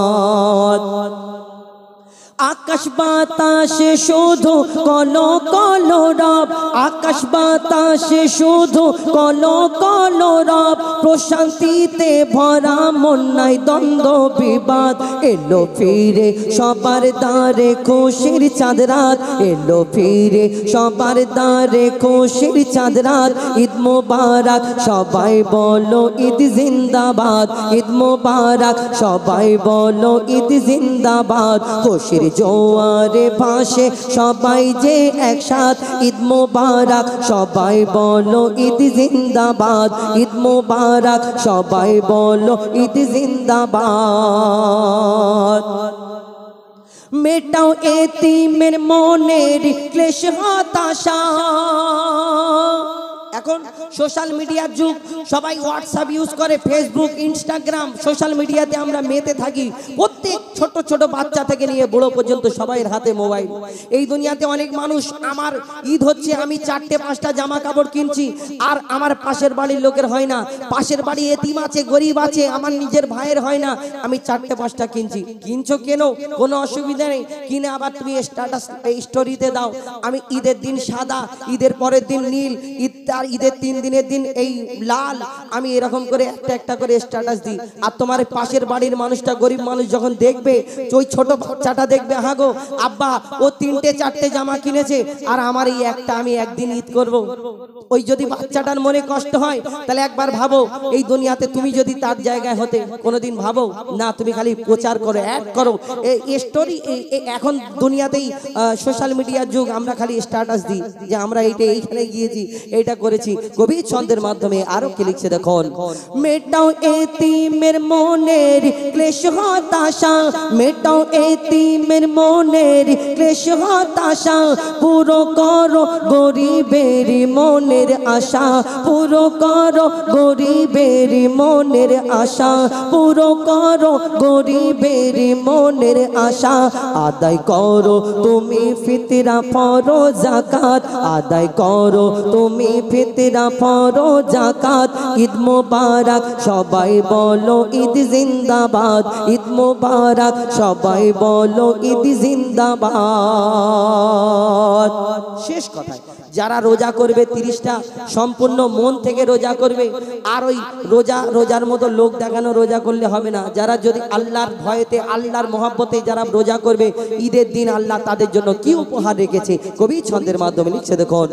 আকাশ বাতাসে শুধু কলো কলো রব, আকাশ বাতাসে শুধু কলো কলো রব। প্রশান্তিতে ভরা মন নাই দ্বন্দ্ব বিবাদ। এলো ফিরে সবার দ্বারে খুশির চাঁদ রাত, এলো ফিরে সবার দ্বারে খুশির চাঁদ রাত। ঈদ মোবারক সবাই বলো ঈদ জিন্দাবাদ, ঈদ মোবারক সবাই বলো ঈদ জিন্দাবাদ। খুশির জোয়ারে ভাসে সবাই যে একসাথ, ঈদ মোবারক সবাই বলো ঈদ জিন্দাবাদ, ঈদ মোবারক সবাই বলো ঈদ জিন্দাবাদ। মেটাও এতিমের মনের ক্লেশ হতাশা। এখন সোশ্যাল মিডিয়ার যুগ, সবাই হোয়াটসঅ্যাপ ইউজ করে, ফেসবুক, ইনস্টাগ্রাম, সোশ্যাল মিডিয়াতে আমরা মেতে থাকি। প্রত্যেক ছোট ছোট বাচ্চা থেকে নিয়ে বড় পর্যন্ত সবাইয়ের হাতে মোবাইল। এই দুনিয়াতে অনেক মানুষ, আমার ঈদ হচ্ছে আমি 4-5টা জামা কাপড় কিনছি, আর আমার পাশের বাড়ির লোকের হয় না, পাশের বাড়ি এতিম আছে, গরিব আছে, আমার নিজের ভাইয়ের হয় না, আমি 4-5টা কিনছি। কিনছো কেন, কোনো অসুবিধা নেই, কিনে আবার তুমি স্ট্যাটাস স্টোরিতে দাও। আমি ঈদের দিন সাদা, ঈদের পরের দিন নীল, ঈদের 3 দিনের দিন এই লাল, আমি এরকম করে একটা একটা করে স্ট্যাটাস দিই। আর তোমার পাশের বাড়ির মানুষটা, গরিব মানুষ যখন দেখবে, ওই ছোট বাচ্চাটা দেখবে, হ্যাঁ গো আব্বা ও 3-4টে জামা কিনেছে, আর আমার এই একটা, আমি একদিন ঈদ করব। ওই যদি বাচ্চাটার মনে কষ্ট হয়, তাহলে একবার ভাবো এই দুনিয়াতে তুমি যদি তার জায়গায় হতে, কোনোদিন ভাবো না? তুমি খালি প্রচার করো, অ্যাড করো, এই স্টোরি। এখন দুনিয়াতেই সোশ্যাল মিডিয়ার যুগ, আমরা খালি স্ট্যাটাস দিই যে আমরা এইটা এইখানে গিয়েছি, এইটা করেছি। কবি ছন্দের মাধ্যমে আরো কি লিখছে দেখুন। মেটাও এতিমের মনের ক্লেশ হতাশা, মেটাও এতিমের মনের ক্লেশ হতাশা। পুরো করো গরিবের মনের আশা, পুরো করো গরিবের মনের আশা, পুরো করো গরিবের মনের আশা। আদায় করো তুমি ফিতরা ফরো যাকাত, আদায় করো তুমি ফিতরা ফরো যাকাত। ঈদ মোবারক সবাই বলো ঈদ জিন্দাবাদ, ঈদ মোবারক সবাই বলো ঈদ জিন্দাবাদ। শেষ কথা, যারা রোজা করবে 30টা সম্পূর্ণ মন থেকে রোজা করবে। আর ওই রোজার মতো লোক দেখানো রোজা করলে হবে না। যারা যদি আল্লাহর ভয়েতে, আল্লাহর মহব্বতে যারা রোজা করবে, ঈদের দিন আল্লাহ তাদের জন্য কি উপহার রেখেছে কবি ছন্দের মাধ্যমে লিখছে দেখুন।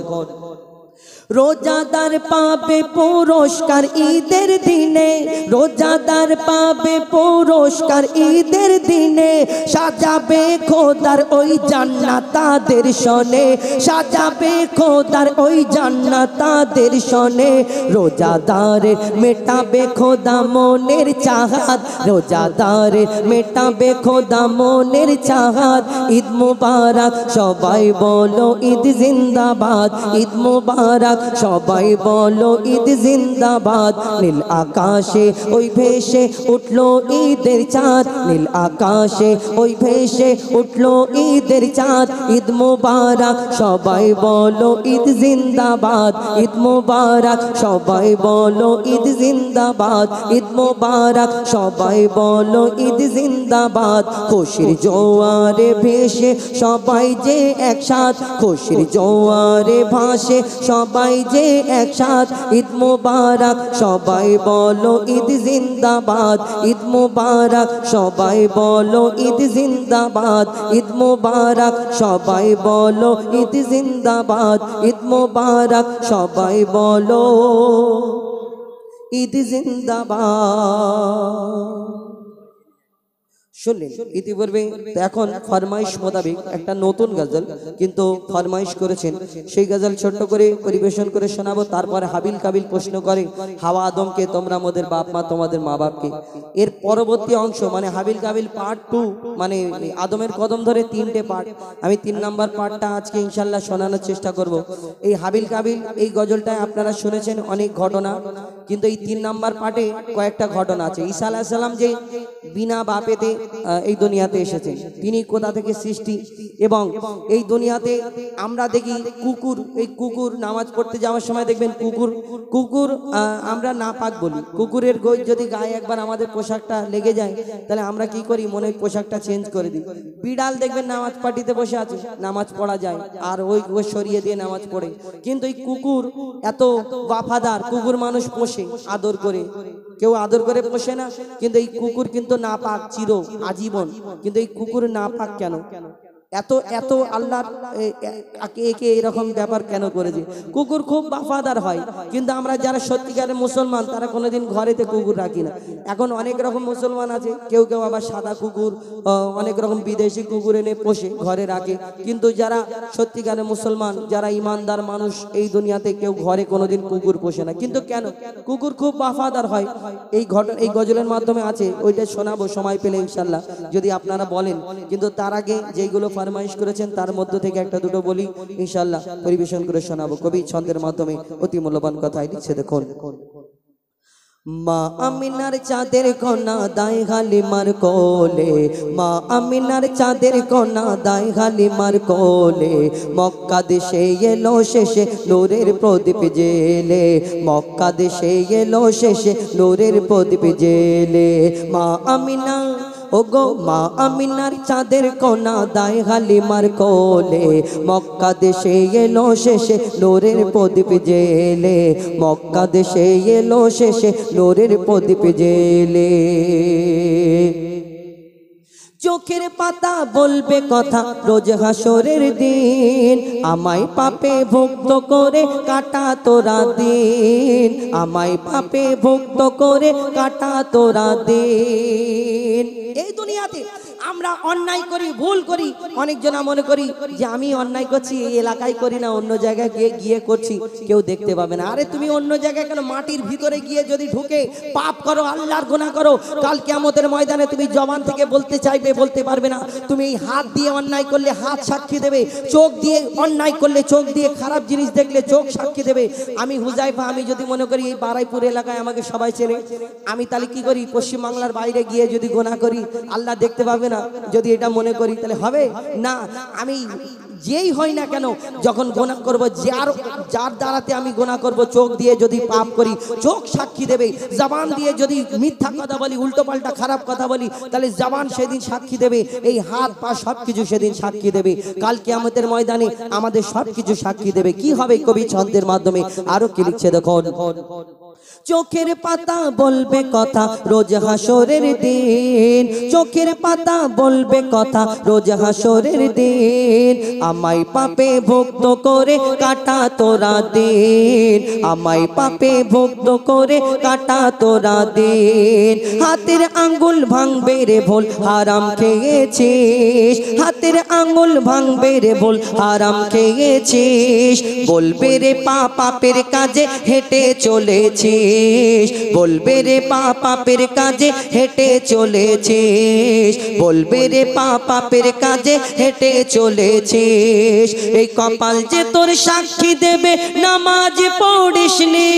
রোজাদার পাবে পুরস্কার ঈদের দিনে, রোজাদার পাবে পুরস্কার ঈদের দিনে। সাজাবে খোদার ওই জান্নাত তাদের শোনে, সাজাবে খোদার ওই জান্নাত তাদের শোনে। রোজাদারের মেটাবে খোদা মনের চাহাত, রোজাদারের মেটাবে খোদা মনের চাহাত। ঈদ মুবারক সবাই বলো ঈদ জিন্দাবাদ, ঈদ মুবারক সবাই বলো ঈদ জিন্দাবাদ। নীল আকাশে ওই ভেসে উঠলো ঈদের চাঁদ, নীল আকাশে ওই ভেসে উঠলো ঈদের চাঁদ। ঈদ মুবারক সবাই বলো ঈদ জিন্দাবাদ, ঈদ মুবারক সবাই বলো ঈদ জিন্দাবাদ, ঈদ মুবারক সবাই বলো ঈদ জিন্দাবাদ। খুশির জোয়ারে ভেসে সবাই যে একসাথ, খুশির জোয়ারে ভাসে সবাই যে একসাথ। ঈদ মুবারক সবাই বলো ঈদ জিন্দাবাদ, ঈদ মুবারক সবাই বলো ঈদ জিন্দাবাদ, ঈদ মুবারক সবাই বলো ঈদ জিন্দাবাদ, ঈদ মুবারক সবাই বলো। ঈদ জিন্দাবাদ। শুনলেন ইতিপূর্বে। তো এখন ফরমাইশ মোতাবেক একটা নতুন গজল কিন্তু ফরমাইশ করেছেন, সেই গজল ছোট্ট করে পরিবেশন করে শোনাবো। তারপরে হাবিল কাবিল প্রশ্ন করে হাওয়া আদমকে, তোমরা আমাদের বাপ মা, তোমাদের মা বাপকে। এর পরবর্তী অংশ মানে হাবিল কাবিল পার্ট 2, মানে আদমের কদম ধরে 3টে পার্ট। আমি 3 নাম্বার পার্টটা আজকে ইনশাল্লাহ শোনানোর চেষ্টা করব। এই হাবিল কাবিল এই গজলটায় আপনারা শুনেছেন অনেক ঘটনা, কিন্তু এই 3 নাম্বার পার্টে কয়েকটা ঘটনা আছে। ঈসা আলাইহিস সালাম যে বিনা বাপেতে এই দুনিয়াতে এসেছেন, তিনি কোথা থেকে সৃষ্টি, এবং এই দুনিয়াতে আমরা দেখি কুকুর, এই কুকুর নামাজ পড়তে যাওয়ার সময় দেখবেন কুকুর আমরা নাপাক বলি। কুকুরের যদি গায়ে একবার আমাদের পোশাকটা লেগে যায় তাহলে আমরা কি করি, মনে হয় পোশাকটা চেঞ্জ করে দিই। বিড়াল দেখবেন নামাজ পার্টিতে বসে আছে, নামাজ পড়া যায় আর ওই সরিয়ে দিয়ে নামাজ পড়ে। কিন্তু এই কুকুর এত ওয়াফাদার, কুকুর মানুষ পোষে আদর করে, কেউ আদর করে পোষে না, কিন্তু এই কুকুর কিন্তু নাপাক চির আজীবন। কিন্তু এই কুকুর নাপাক কেন? এত এত আল্লাহর একে এরকম ব্যাপার কেন করেছে? কুকুর খুব ওয়াফাদার হয়, কিন্তু আমরা যারা সত্যিকারের মুসলমান তারা কোনোদিন ঘরেতে কুকুর রাখি না। এখন অনেক রকম মুসলমান আছে, কেউ কেউ আবার সাদা কুকুর, অনেক রকম বিদেশি কুকুর এনে পোষে ঘরে রাখে। কিন্তু যারা সত্যিকারের মুসলমান, যারা ইমানদার মানুষ, এই দুনিয়াতে কেউ ঘরে কোনোদিন কুকুর পোষে না। কিন্তু কেন? কুকুর খুব ওয়াফাদার হয়। এই ঘটনা এই গজলের মাধ্যমে আছে, ওইটা শোনাবো সময় পেলে ইনশাল্লাহ যদি আপনারা বলেন। কিন্তু তার আগে যেগুলো ফরমাইশ করেছেন তার মধ্য থেকে একটা দুটো বলি ইনশাআল্লাহ পরিবেশন করে শোনাবো। কবি ছন্দের মাধ্যমে অতি মূল্যবান কথাই লিখছে, দেখুন। মা আমিনার চাঁদের কন্যা দাই হালিমার কোলে, মা আমিনার চাঁদের কন্যা দাই হালিমার কোলে, মক্কা দেশে এলো শেষে নূরের প্রদীপ জেলে, মক্কা দেশে এলো শেষে নূরের প্রদীপ জেলে। মা আমিনা ওগো মা আমিনার চাঁদের কন্যা দাই হালিমার কোলে, মক্কা দেশে এলো শেষে নূরের প্রদীপ জেলে, মক্কা দেশে এলো শেষে নূরের প্রদীপ জেলে। চোখের পাতা বলবে কথা রোজ হাসরের দিন, আমায় পাপে ভুক্ত করে কাটা তোরা দিন, আমায় পাপে ভুক্ত করে কাটা তোরা দিন। এই দুনিয়াতে আমরা অন্যায় করি, ভুল করি, অনেকজনা মনে করি যে আমি অন্যায় করছি এই এলাকায় করি না, অন্য জায়গায় গিয়ে করছি, কেউ দেখতে পাবে না। আরে তুমি অন্য জায়গায় কেন, মাটির ভিতরে গিয়ে যদি ঢুকে পাপ করো, আল্লাহর গুনাহ করো, কাল কিয়ামতের ময়দানে তুমি জবান থেকে বলতে চাইবে, বলতে পারবে না। তুমি এই হাত দিয়ে অন্যায় করলে হাত সাক্ষী দেবে, চোখ দিয়ে অন্যায় করলে চোখ দিয়ে, খারাপ জিনিস দেখলে চোখ সাক্ষী দেবে। আমি হুজাইফা, আমি যদি মনে করি এই বারাইপুর এলাকায় আমাকে সবাই চেনে, আমি তাহলে কি করি, পশ্চিমবাংলার বাইরে গিয়ে যদি গুনাহ করি আল্লাহ দেখতে পাবে না, যদি এটা মনে করি তাহলে হবে না। আমি যেই হই না কেন যখন গুনাহ করব, যার দ্বারাতে আমি গুনাহ করব, চোখ দিয়ে যদি পাপ করি চোখ সাক্ষী দেবে, জবান দিয়ে যদি মিথ্যা কথা বলি, উল্টো পাল্টা খারাপ কথা বলি, তাহলে জবান সেদিন সাক্ষী দেবে, এই হাত পা সবকিছু সেদিন সাক্ষী দেবে। কাল কিয়ামতের ময়দানে আমাদের সবকিছু সাক্ষী দেবে। কি হবে? কবি ছন্দের মাধ্যমে আরো কি লিখছে, দেখুন। চোখের পাতা বলবে কথা রোজ হাসরের দিন, চোখের পাতা বলবে কথা রোজ হাসরের দিন, আমায় পাপে ভুক্ত করে কাটা তোরা দিন, আমায় পাপে ভুক্ত করে কাটা তোরা দিন। হাতের আঙ্গুল ভাঙবে রে ভুল হারাম খেয়েছিস, হাতের আঙ্গুল ভাঙবে রে ভুল হারাম খেয়েছিস, বলবে রে পাপের কাজে হেঁটে চলেছিস, বলবে রে পাপের কাজে হেঁটে চলেছিস, বলবে রে পাপের কাজে হেঁটে চলেছিস। এই কপাল যে তোর সাক্ষী দেবে নামাজ পড়িসনি,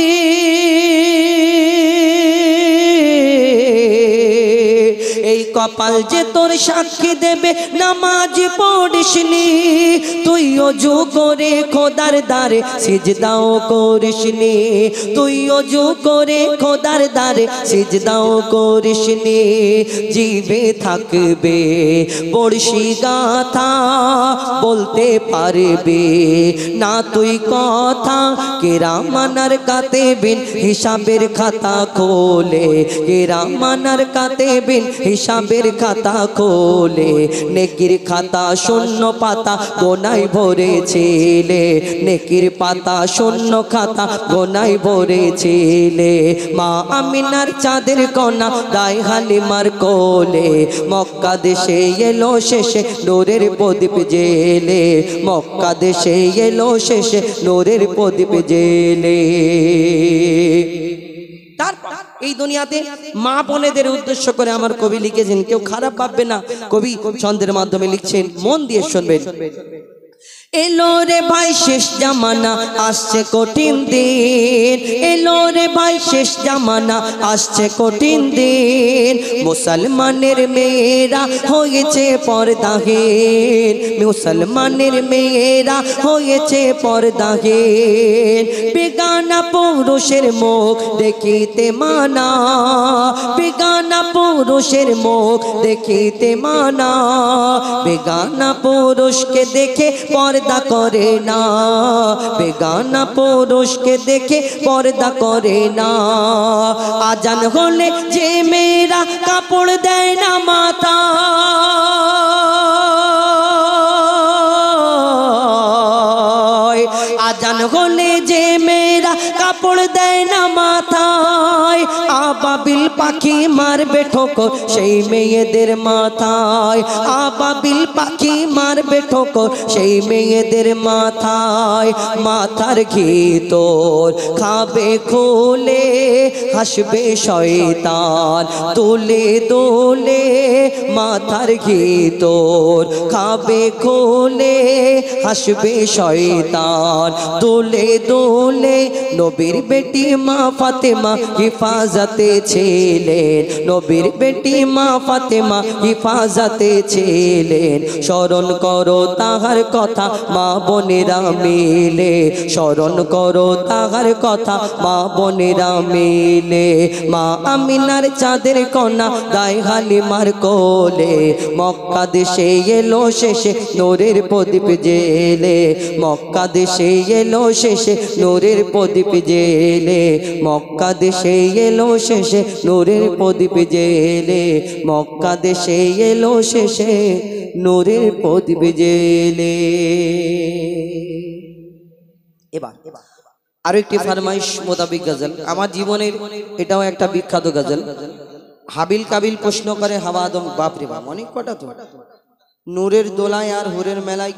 এই কপাল যে তোর সাক্ষী দেবে নামাজ পড়িসনি, তুই ওযু করে খোদার দ্বারে সিজদাও করিসনি, তুই ওযু করে খোদার দ্বারে সিজদাও করিসনি। জিবে থাকবে বর্ষি গাথা বলতে পারবে না তুই কথা কিরামানার কাতিবিন হিসাবের খাতা খোলে কিরামানার কাতিবিন হিসাবের খাতা খোলে নেকির খাতা শূন্য পাতা গোনায় ভরেছিলে নেকির পাতা শূন্য খাতা গোনায় ভরেছিলে মা আমিনার চাঁদের কণা দাই হালিমার কোলে মক্কা দেশে এলো শেষে নূরের প্রদীপ জেলে মক্কা দেশে এলো শেষে নূরের প্রদীপ জেলে। তারপর এই দুনিয়াতে মা বোনেদের উদ্দেশ্য করে আমার কবি লিখেছেন, কেউ খারাপ ভাববে না, কবি ছন্দের মাধ্যমে লিখছেন, মন দিয়ে শুনবেন। এলো রে ভাই শেষ জামানা আসছে কঠিন দিন এলো রে ভাই শেষ জামানা আসছে কঠিন দিন মুসলমানের মেয়েরা হয়েছে পর্দাহীন মুসলমানের মেয়েরা হয়েছে পর্দাহীন বেগানা পুরুষের মুখ দেখিতে মানা বেগানা পুরুষের মুখ দেখিতে মানা বেগানা পুরুষকে দেখে পর্দা করে না বেগানা পুরুষকে দেখে পর্দা করে না আজান হলে যে মেয়েরা কাপড় দেয় না মাথা আজান হলে যে মেয়েরা কাপড় দেয় না মাথায় আবাবিল পাখি মারবে ঠোকর সেই মেয়েদের মাথায় আবাবিল পাখি মারবে ঠোকর সেই মেয়েদের মাথায় মাথার ঘিতর খাবে খুলে হাসবে শয়তান তুলে দোলে মাথার ঘিতর খাবে খুলে হাসবে শয়তান দোলে দোলে নবীর বেটি মা ফাতেমা হিফাজতে ছিলেন নবীর বেটি মা ফাতেমা হিফাজতে ছিলেন স্মরণ করো তাহার কথা মা বোনেরা মিলে স্মরণ করো তাহার কথা মা বোনেরা মিলে মা আমিনার চাঁদের কন্যা দাই হালিমার কোলে মক্কা দেশে এলো শেষে নূরের প্রদীপ জেলে মক্কা দেশে এলো শেষে নূরের প্রদীপ জেলে মক্কা দেশে এলো শেষে নূরের প্রদীপ জেলে মক্কা দেশে এলো শেষে নূরের প্রদীপ জেলে। এবার আরো একটি ফরমাইশ মোতাবিক গজল আমার জীবনের এটাও একটা বিখ্যাত গজল হাবিল কাবিল প্রশ্ন করে হাওয়া আদম বাপরে বাপ অনেক কটা তো নূরের দোলায় আর হুরের মেলায়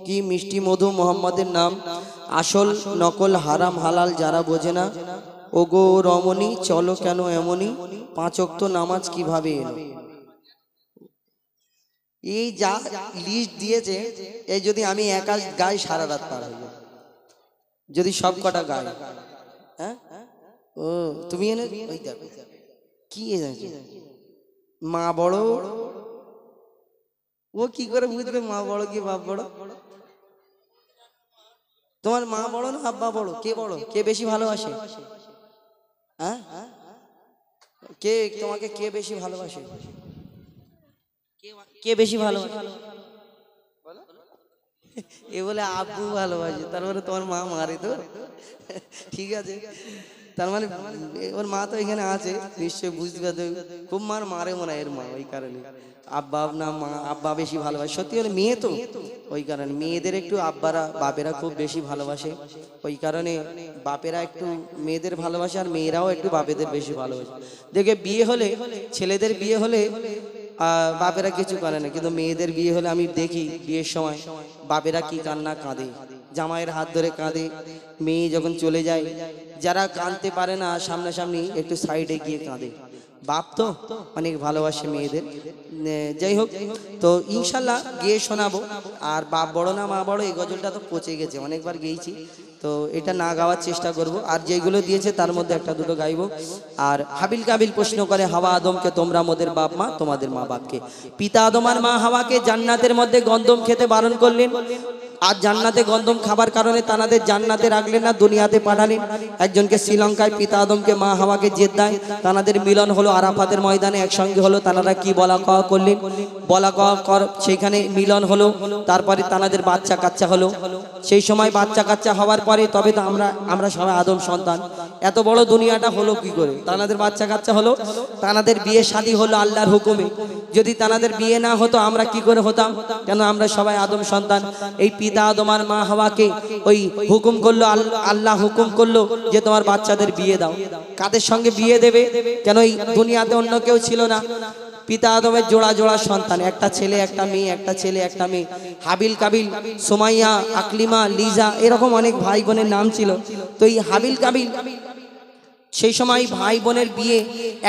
কি মিষ্টি মধু মোহাম্মদের নাম আসল নকল হারাম হালাল যারা বোঝে না ওগো রমণী চলো কেন এমনই পাঁচ ওয়াক্ত নামাজ কিভাবে এলো এই যা লিস্ট দিয়েছে এই যদি আমি একা গাই সারা রাত পার হয়ে যদি সব কটা গাই হ্যাঁ ও তুমি এনে ওই দেখো কি মা বড় ও কি করে বুঝবে মা বড় কি বাপ বড় তোমার মা বড় না আব্বা বড় কে বেশি ভালোবাসে হ্যাঁ কে তোমাকে কে বেশি ভালোবাসে কে বেশি ভালোবাসে এ বলে আব্বু ভালোবাসে তার মানে তোমার মা মারে তো ঠিক আছে তার মানে ওর মা তো এখানে আছে নিশ্চয়ই বুঝতে পারবে খুব মারে মনে হয় এর মা ওই কারণে আব্বা না মা আব্বা বেশি ভালোবাসে সত্যি হলে মেয়ে তো ওই কারণে মেয়েদের একটু আব্বারা বাপেরা খুব বেশি ভালোবাসে ওই কারণে বাপেরা একটু মেয়েদের ভালোবাসে আর মেয়েরাও একটু বাপেদের বেশি ভালোবাসে দেখে বিয়ে হলে ছেলেদের বিয়ে হলে বাপেরা কিছু করে না কিন্তু মেয়েদের বিয়ে হলে আমি দেখি বিয়ের সময় বাপেরা কি কান্না কাঁদে জামাইয়ের হাত ধরে কাঁদে মেয়ে যখন চলে যায় যারা কাঁদতে পারে না সামনাসামনি একটু সাইডে গিয়ে কাঁদে বাপ তো অনেক ভালোবাসে মেয়েদের যাই হোক তো ইনশাল্লাহ গিয়ে শোনাবো আর বাপ বড় না মা বড় এই গজলটা তো পচে গেছে অনেকবার গেয়েছি তো এটা না গাওয়ার চেষ্টা করব আর যেগুলো দিয়েছে তার মধ্যে একটা দুটো গাইবো আর হাবিল কাবিল প্রশ্ন করে হাওয়া আদমকে তোমরা মোদের বাপ মা তোমাদের মা বাপকে পিতা আদম আর মা হাওয়াকে জান্নাতের মধ্যে গন্ধম খেতে বারণ করলেন আর জান্নাতে গন্ধম খাবার কারণে তানাদের জান্নাতে রাখলেন না, দুনিয়াতে পাঠালেন। একজনকে শ্রীলঙ্কায় পিতা আদমকে মা হাওয়াকে জেদ্দায় তানাদের মিলন হলো আরাফাতের ময়দানে, একসঙ্গে হলো। তানারা কি বলা কওয়া করলেন, বলা কওয়া সেখানে মিলন হলো। তারপরে তানাদের বাচ্চা কাচ্চা হলো। সেই সময় বাচ্চা কাচ্চা হওয়ার পরে তবে তো আমরা সবাই আদম সন্তান। এত বড় দুনিয়াটা হলো কি করে? তানাদের বাচ্চা কাচ্চা হলো, তানাদের বিয়ে শাদী হলো আল্লাহর হুকুমে। যদি তানাদের বিয়ে না হতো আমরা কি করে হতাম? কেন আমরা সবাই আদম সন্তান। এই পিতা আদম আর মা হাওয়াকে ওই হুকুম করলো, আল্লাহ হুকুম করলো যে তোমার বাচ্চাদের বিয়ে দাও। কাদের সঙ্গে বিয়ে দেবে? কেন এই দুনিয়াতে অন্য কেউ ছিল না। পিতা আদমের জোড়া জোড়া সন্তান, একটা ছেলে একটা মেয়ে, একটা ছেলে একটা মেয়ে। হাবিল কাবিল, সুমাইয়া, আকলিমা, লিজা, এরকম অনেক ভাই বোনের নাম ছিল। তো এই হাবিল কাবিল সেই সময় ভাই বোনের বিয়ে।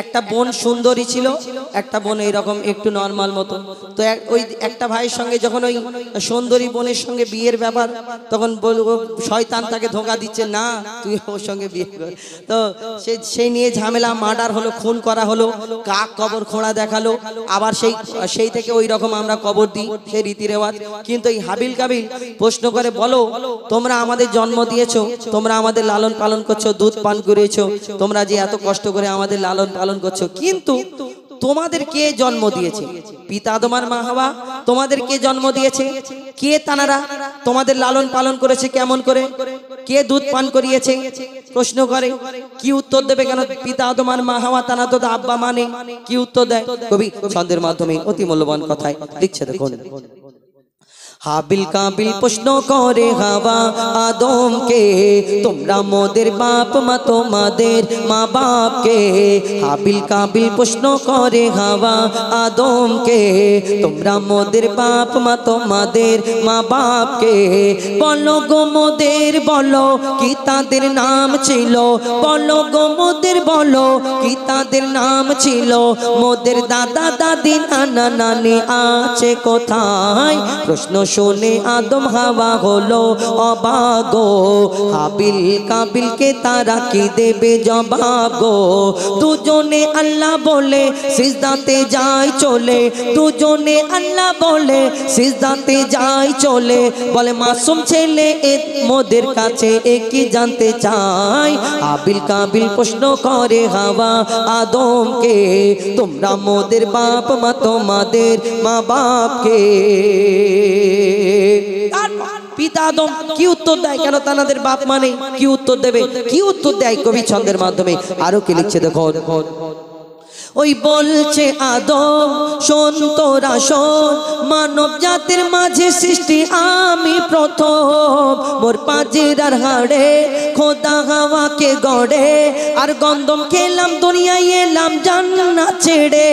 একটা বোন সুন্দরী ছিল, একটা বোন এরকম একটু নর্মাল মতো। তো ওই একটা ভাইয়ের সঙ্গে যখন ওই সুন্দরী বোনের সঙ্গে বিয়ের ব্যাপার, তখন শয়তান তাকে ধোঁকা দিচ্ছে, না তুই ওর সঙ্গে বিয়ে কর। তো সেই নিয়ে ঝামেলা, মার্ডার হলো, খুন করা হলো, কাক কবর খোঁড়া দেখালো। আবার সেই থেকে ওই রকম আমরা কবর দিই, সেই রীতি রেওয়াজ। কিন্তু এই হাবিল কাবিল প্রশ্ন করে, বলো তোমরা আমাদের জন্ম দিয়েছো, তোমরা আমাদের লালন পালন করছো, দুধ পান করেছো, তোমরা যে এত কষ্ট করে আমাদের লালন পালন করছো, কিন্তু তোমাদের কে জন্ম দিয়েছে? পিতা আদম আর মা হাওয়া তোমাদের কে জন্ম দিয়েছে? কে তানারা তোমাদের লালন পালন করেছে? কেমন করে? কে দুধ পান করিয়েছে? প্রশ্ন করে। কি উত্তর দেবে? কেন পিতা আদম আর মা হাওয়া তারা তো আব্বা মানে। কি উত্তর দেয় কবি ছন্দের মাধ্যমে? অতি মূল্যবান কথায় লিখছে, দেখুন। হাবিল কাবিল প্রশ্ন করে হাওয়া আদমকে, তোমরা মোদের বাপ মা তোমাদের মা বাপকে। হাবিল কাবিল প্রশ্ন করে হাওয়া আদমকে, তোমরা মোদের বাপ মা তোমাদের মা বাপকে। বলো গো মোদের, বলো কি তাদের নাম ছিল? বলো গো মোদের, বলো কি তাদের নাম ছিল? মোদের দাদা দাদি নানা নানি আছে কোথায়? প্রশ্ন শুনে আদম হাওয়া হলো অবাক গো। হাবিল কাবিলকে তারা কি দেবে জবাব গো? দুজনে আল্লাহ বলে সিজদাতে যায় চলে, দুজনে আল্লাহ বলে সিজদাতে যায় চলে। বলে মাসুম ছেলে মোদের কাছে কি জানতে চাই? হাবিল কাবিল প্রশ্ন করে হাওয়া আদমকে, তোমরা মোদের বাপ মা তোমাদের মা বাপকে। পিতা আদম কি উত্তর দেয়? কেন তাদের বাপ মানে? কি উত্তর দেবে? কি উত্তর দেয় কবি ছন্দের মাধ্যমে আরো কি লিখছে, দেখো। ওই বলছে আদম, শোন তোরা শোন, মানব জাতির মাঝে সৃষ্টি আমি প্রথম। মোর পাজের আর হাড়ে খোদা হাওয়াকে গড়ে, আর গন্ধম খেলাম দুনিয়ায় এলাম জান্নাত ছেড়ে।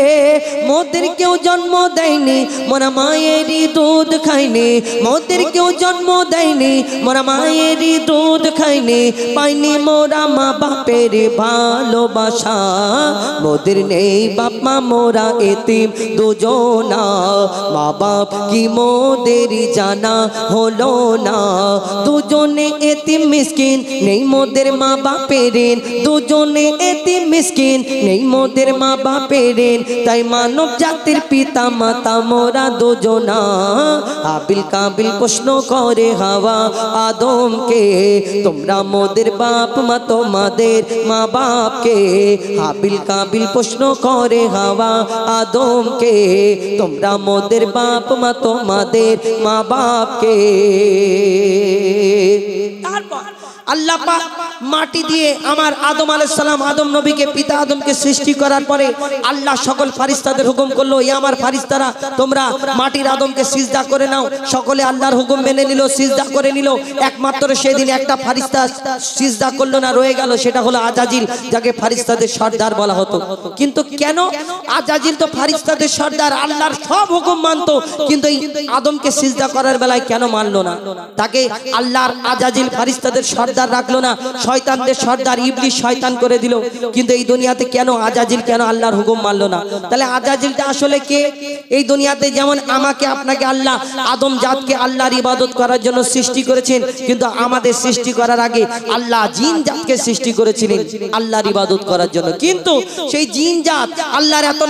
মোদের কেউ জন্ম দেয়নি, মোরা মায়েরই দুধ খাইনি। মোদের কেউ জন্ম দেয়নি, মোরা মায়েরই দুধ খাইনি। পাইনি মোরা মা বাপের ভালোবাসা, মোদের নেই বাপ মা মোরা এতিম দুজনা। মা বাপ কি মোদের জানা হলো না, দুজনে এতিম মিসকিন নেই মোদের মা বাপের। দুজনে এতিম মিসকিন নেই মোদের মা বাপের। তাই মানব জাতির পিতা মাতা মোরা দুজনা। হাবিল কাবিল প্রশ্ন করে হাওয়া আদমকে, তোমরা মোদের বাপ মা তোমাদের মা বাপকে। হাবিল কাবিল প্রশ্ন করে হাওয়া আদমকে, তোমরা মোদের বাপ মা তোমাদের মা বাপকে। আল্লাহ পাক মাটি দিয়ে আমার আদম আলাইহিস সালাম আদম নবীকে পিতা আদমকে সৃষ্টি করার পরে আল্লাহ সকল ফারিস্তাদের হুকুম করলো, এই আমার ফারিস্তারা তোমরা মাটির আদমকে সিজদা করে নাও। সকলে আল্লাহর হুকুম মেনে নিল, সিজদা করে নিল। একমাত্র সেদিন একটা ফারিস্তা সিজদা করলো না, রয়ে গেল। সেটা হলো আজাজিল, যাকে ফারিস্তাদের সর্দার বলা হতো। কিন্তু কেন? আজাজিল তো ফারিস্তাদের সর্দার, আল্লাহর সব হুকুম মানতো, কিন্তু এই আদমকে সিজদা করার বেলায় কেন মানলো না? তাকে আল্লাহর আজাজিল ফারিস্তাদের সর্দার রাখলো না, শয়তানদের সর্দার ইবলিস শয়তান করে দিল, কিন্তু এই দুনিয়াতে কেন আজাজিল কেন আল্লাহর হুকুম মানলো না? তাহলে আজাজিলটা আসলে কে? এই দুনিয়াতে যেমন আমাকে আপনাকে আল্লাহ আদম জাতকে আল্লাহর ইবাদত করার জন্য সৃষ্টি করেছেন, কিন্তু আমাদের সৃষ্টি করার আগে আল্লাহ জিন জাতকে সৃষ্টি করেছিলেন আল্লাহর ইবাদত করার জন্য। কিন্তু সেই জিন জাত আল্লাহর এত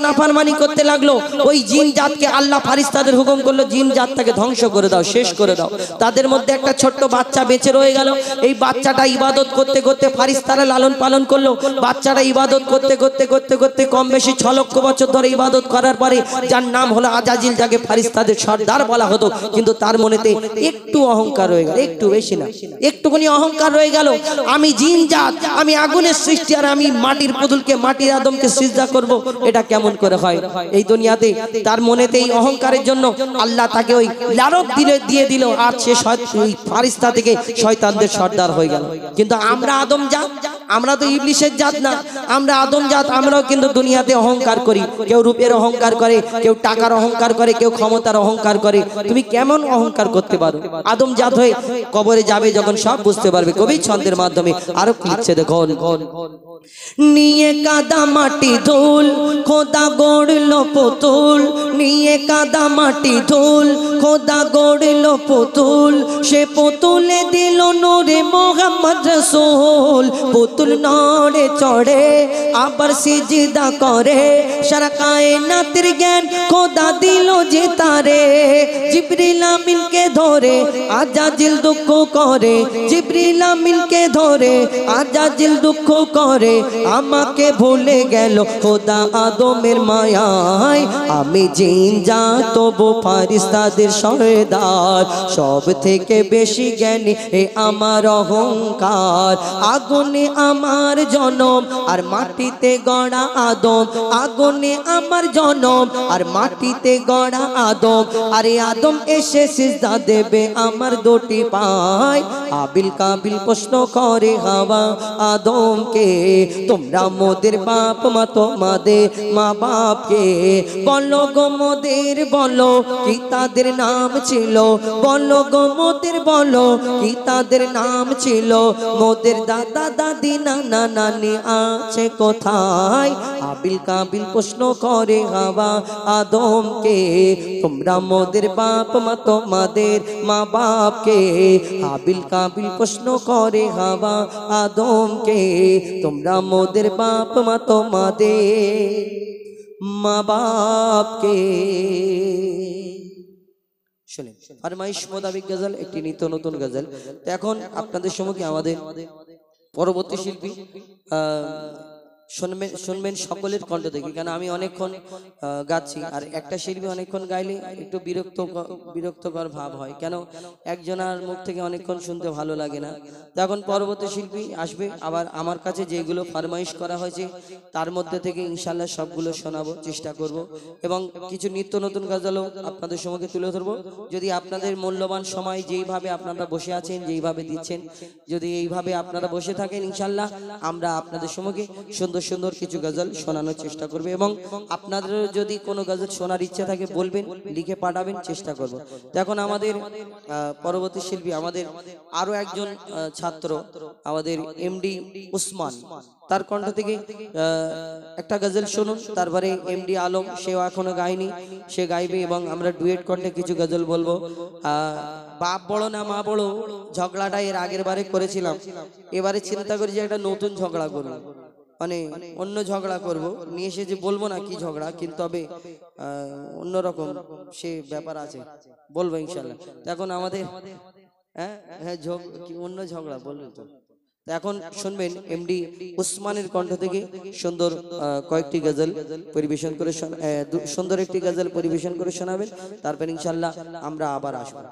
নাফরমানি করতে লাগলো, ওই জিন জাতকে আল্লাহ ফারিস্তাদের হুকুম করলো জিন জাতটাকে ধ্বংস করে দাও, শেষ করে দাও। তাদের মধ্যে একটা ছোট্ট বাচ্চা বেঁচে রয়ে গেল। এই বাচ্চাটা ইবাদত করতে করতে ফারিস্তারা লালন পালন করলো। বাচ্চাটা ইবাদত করতে করতে করতে করতে কম বেশি 6 লক্ষ বছর ধরে ইবাদত করার পরে যার নাম হলো আজাজিল, যাকে ফারিস্তাদের সর্দার বলা হতো, কিন্তু তার মনেতে একটু অহংকার রয়ে গেল, একটু বেশি না, একটুখানি অহংকার রয়ে গেল। আমি জিন জাত, আমি আগুনের সৃষ্টি, আর আমি মাটির পুতুলকে মাটির আদমকে সিজদা করব, এটা কেমন করে হয় এই দুনিয়াতে? তার মনেতে এই অহংকারের জন্য আল্লাহ তাকে ওই লারব দিয়ে দিল, আর সে ফারিস্তা থেকে শয়তানদের সর্দার হয়ে গেল। কিন্তু আমরা আদম জাত, আমরা তো ইবলিসের জাত না, আমরা আদম জাত। আমরাও কিন্তু দুনিয়াতে অহংকার করি, কেউ রূপের অহংকার করে, কেউ টাকার অহংকার করে, কেউ ক্ষমতার অহংকার করে। তুমি কেমন অহংকার করতে পারো? আদম জাত হয়ে কবরে যাবে যখন সব বুঝতে পারবে। কবি ছন্দের মাধ্যমে আরো লিখছে, দেখো, নিয়ে কাদা মাটি ধুল খোদা গড়লো পুতুল, নিয়ে কাদা মাটি ধুল খোদা গড়লো পুতুল, সে পুতুলে দিল নূরে মোহাম্মদ রাসূল। পুতুল নড়ে চড়ে আবার সিজদা করে, সারা কায়নাতের জ্ঞান খোদা দিল যে তারে। জিবরিল আমিনকে ধরে আজাজিল দুঃখ করে, জিবরিল আমিনকে ধরে আজাজিল দুঃখ করে, আমাকে ভুলে গেল খোদা আদমের মায়ায়। আমি জিন জাত তবু ফারিস্তাদের সর্দার, সব থেকে বেশি জ্ঞানী এ আমার অহংকার। আগুনে আমার জনম আর মাটিতে গড়া আদম, আগুনে আমার জনম আর মাটিতে গড়া আদম। আরে আদম এসে সিজদা দেবে আমার দুটি পায়। আবিল কাবিল প্রশ্ন করে হাওয়া আদমকে, তোমরা মোদের বাপ মা, তোমাদের মা বাপকে বলো গো মোদের, বলো কি তাদের নাম ছিল? বলো গো মোদের, বলো কি তাদের নাম ছিল? মোদের দাদা দাদি নানা নানি আছে কোথায়? আবিল কাবিল প্রশ্ন করে হাওয়া আদমকে, তোমরা মোদের বাপ মা, তোমাদের মা বাপকে। আবিল কাবিল প্রশ্ন করে হাওয়া আদমকে, তোমরা মোদের বাপ মা, তোমাদের মা বাপকে। শুনেন, ফরমাইশ মোতাবেক গজল, একটি নিত্য নতুন গজল। তো এখন আপনাদের সম্মুখে আমাদের পরবর্তী শিল্পী শুনবেন সকলের কণ্ঠ থেকে, কেন আমি অনেকক্ষণ গাচ্ছি, আর একটা শিল্পী অনেকক্ষণ গাইলে একটু বিরক্তকর ভাব হয়, কেন একজনের মুখ থেকে অনেকক্ষণ শুনতে ভালো লাগে না। তো এখন পরবর্তী শিল্পী আসবে, আবার আমার কাছে যেগুলো ফরমাইশ করা হয়েছে তার মধ্যে থেকে ইনশাল্লাহ সবগুলো শোনাবো, চেষ্টা করব, এবং কিছু নিত্য নতুন গজলও আপনাদের সম্মুখে তুলে ধরবো। যদি আপনাদের মূল্যবান সময় যেইভাবে আপনারা বসে আছেন, যেইভাবে দিচ্ছেন, যদি এইভাবে আপনারা বসে থাকেন, ইনশাল্লাহ আমরা আপনাদের সম্মুখে সুন্দর সুন্দর কিছু গজল শোনানোর চেষ্টা করবে। এবং আপনাদের যদি কোনো গজল শোনার ইচ্ছা থাকে বলবেন, লিখে পাঠাবেন, চেষ্টা করব। এখন আমাদের পরবর্তী শিল্পী, আমাদের আরো একজন ছাত্র, আমাদের এমডি উসমান, তার কণ্ঠ থেকে একটা গজল শুনুন। তারপরে এমডি আলম, সেও এখনো গায়নি, সে গাইবে, এবং আমরা ডুয়েট কণ্ঠে কিছু গজল বলবো। বাপ বড় না মা বড় ঝগড়াটা এর আগের বারে করেছিলাম, এবারে চিন্তা করি যে একটা নতুন ঝগড়া করবো, মানে অন্য ঝগড়া করব, নিয়ে এসে যে বলবো না কি ঝগড়া, কিন্তু তবে অন্যরকম সে ব্যাপার আছে, বলবো ইনশাল্লাহ। এখন আমাদের অন্য ঝগড়া বলবেন তো। এখন শুনবেন এমডি উসমানের কণ্ঠ থেকে সুন্দর কয়েকটি গজল পরিবেশন করে, সুন্দর একটি গজল পরিবেশন করে শোনাবেন, তারপর ইনশাল্লাহ আমরা আবার আসবো।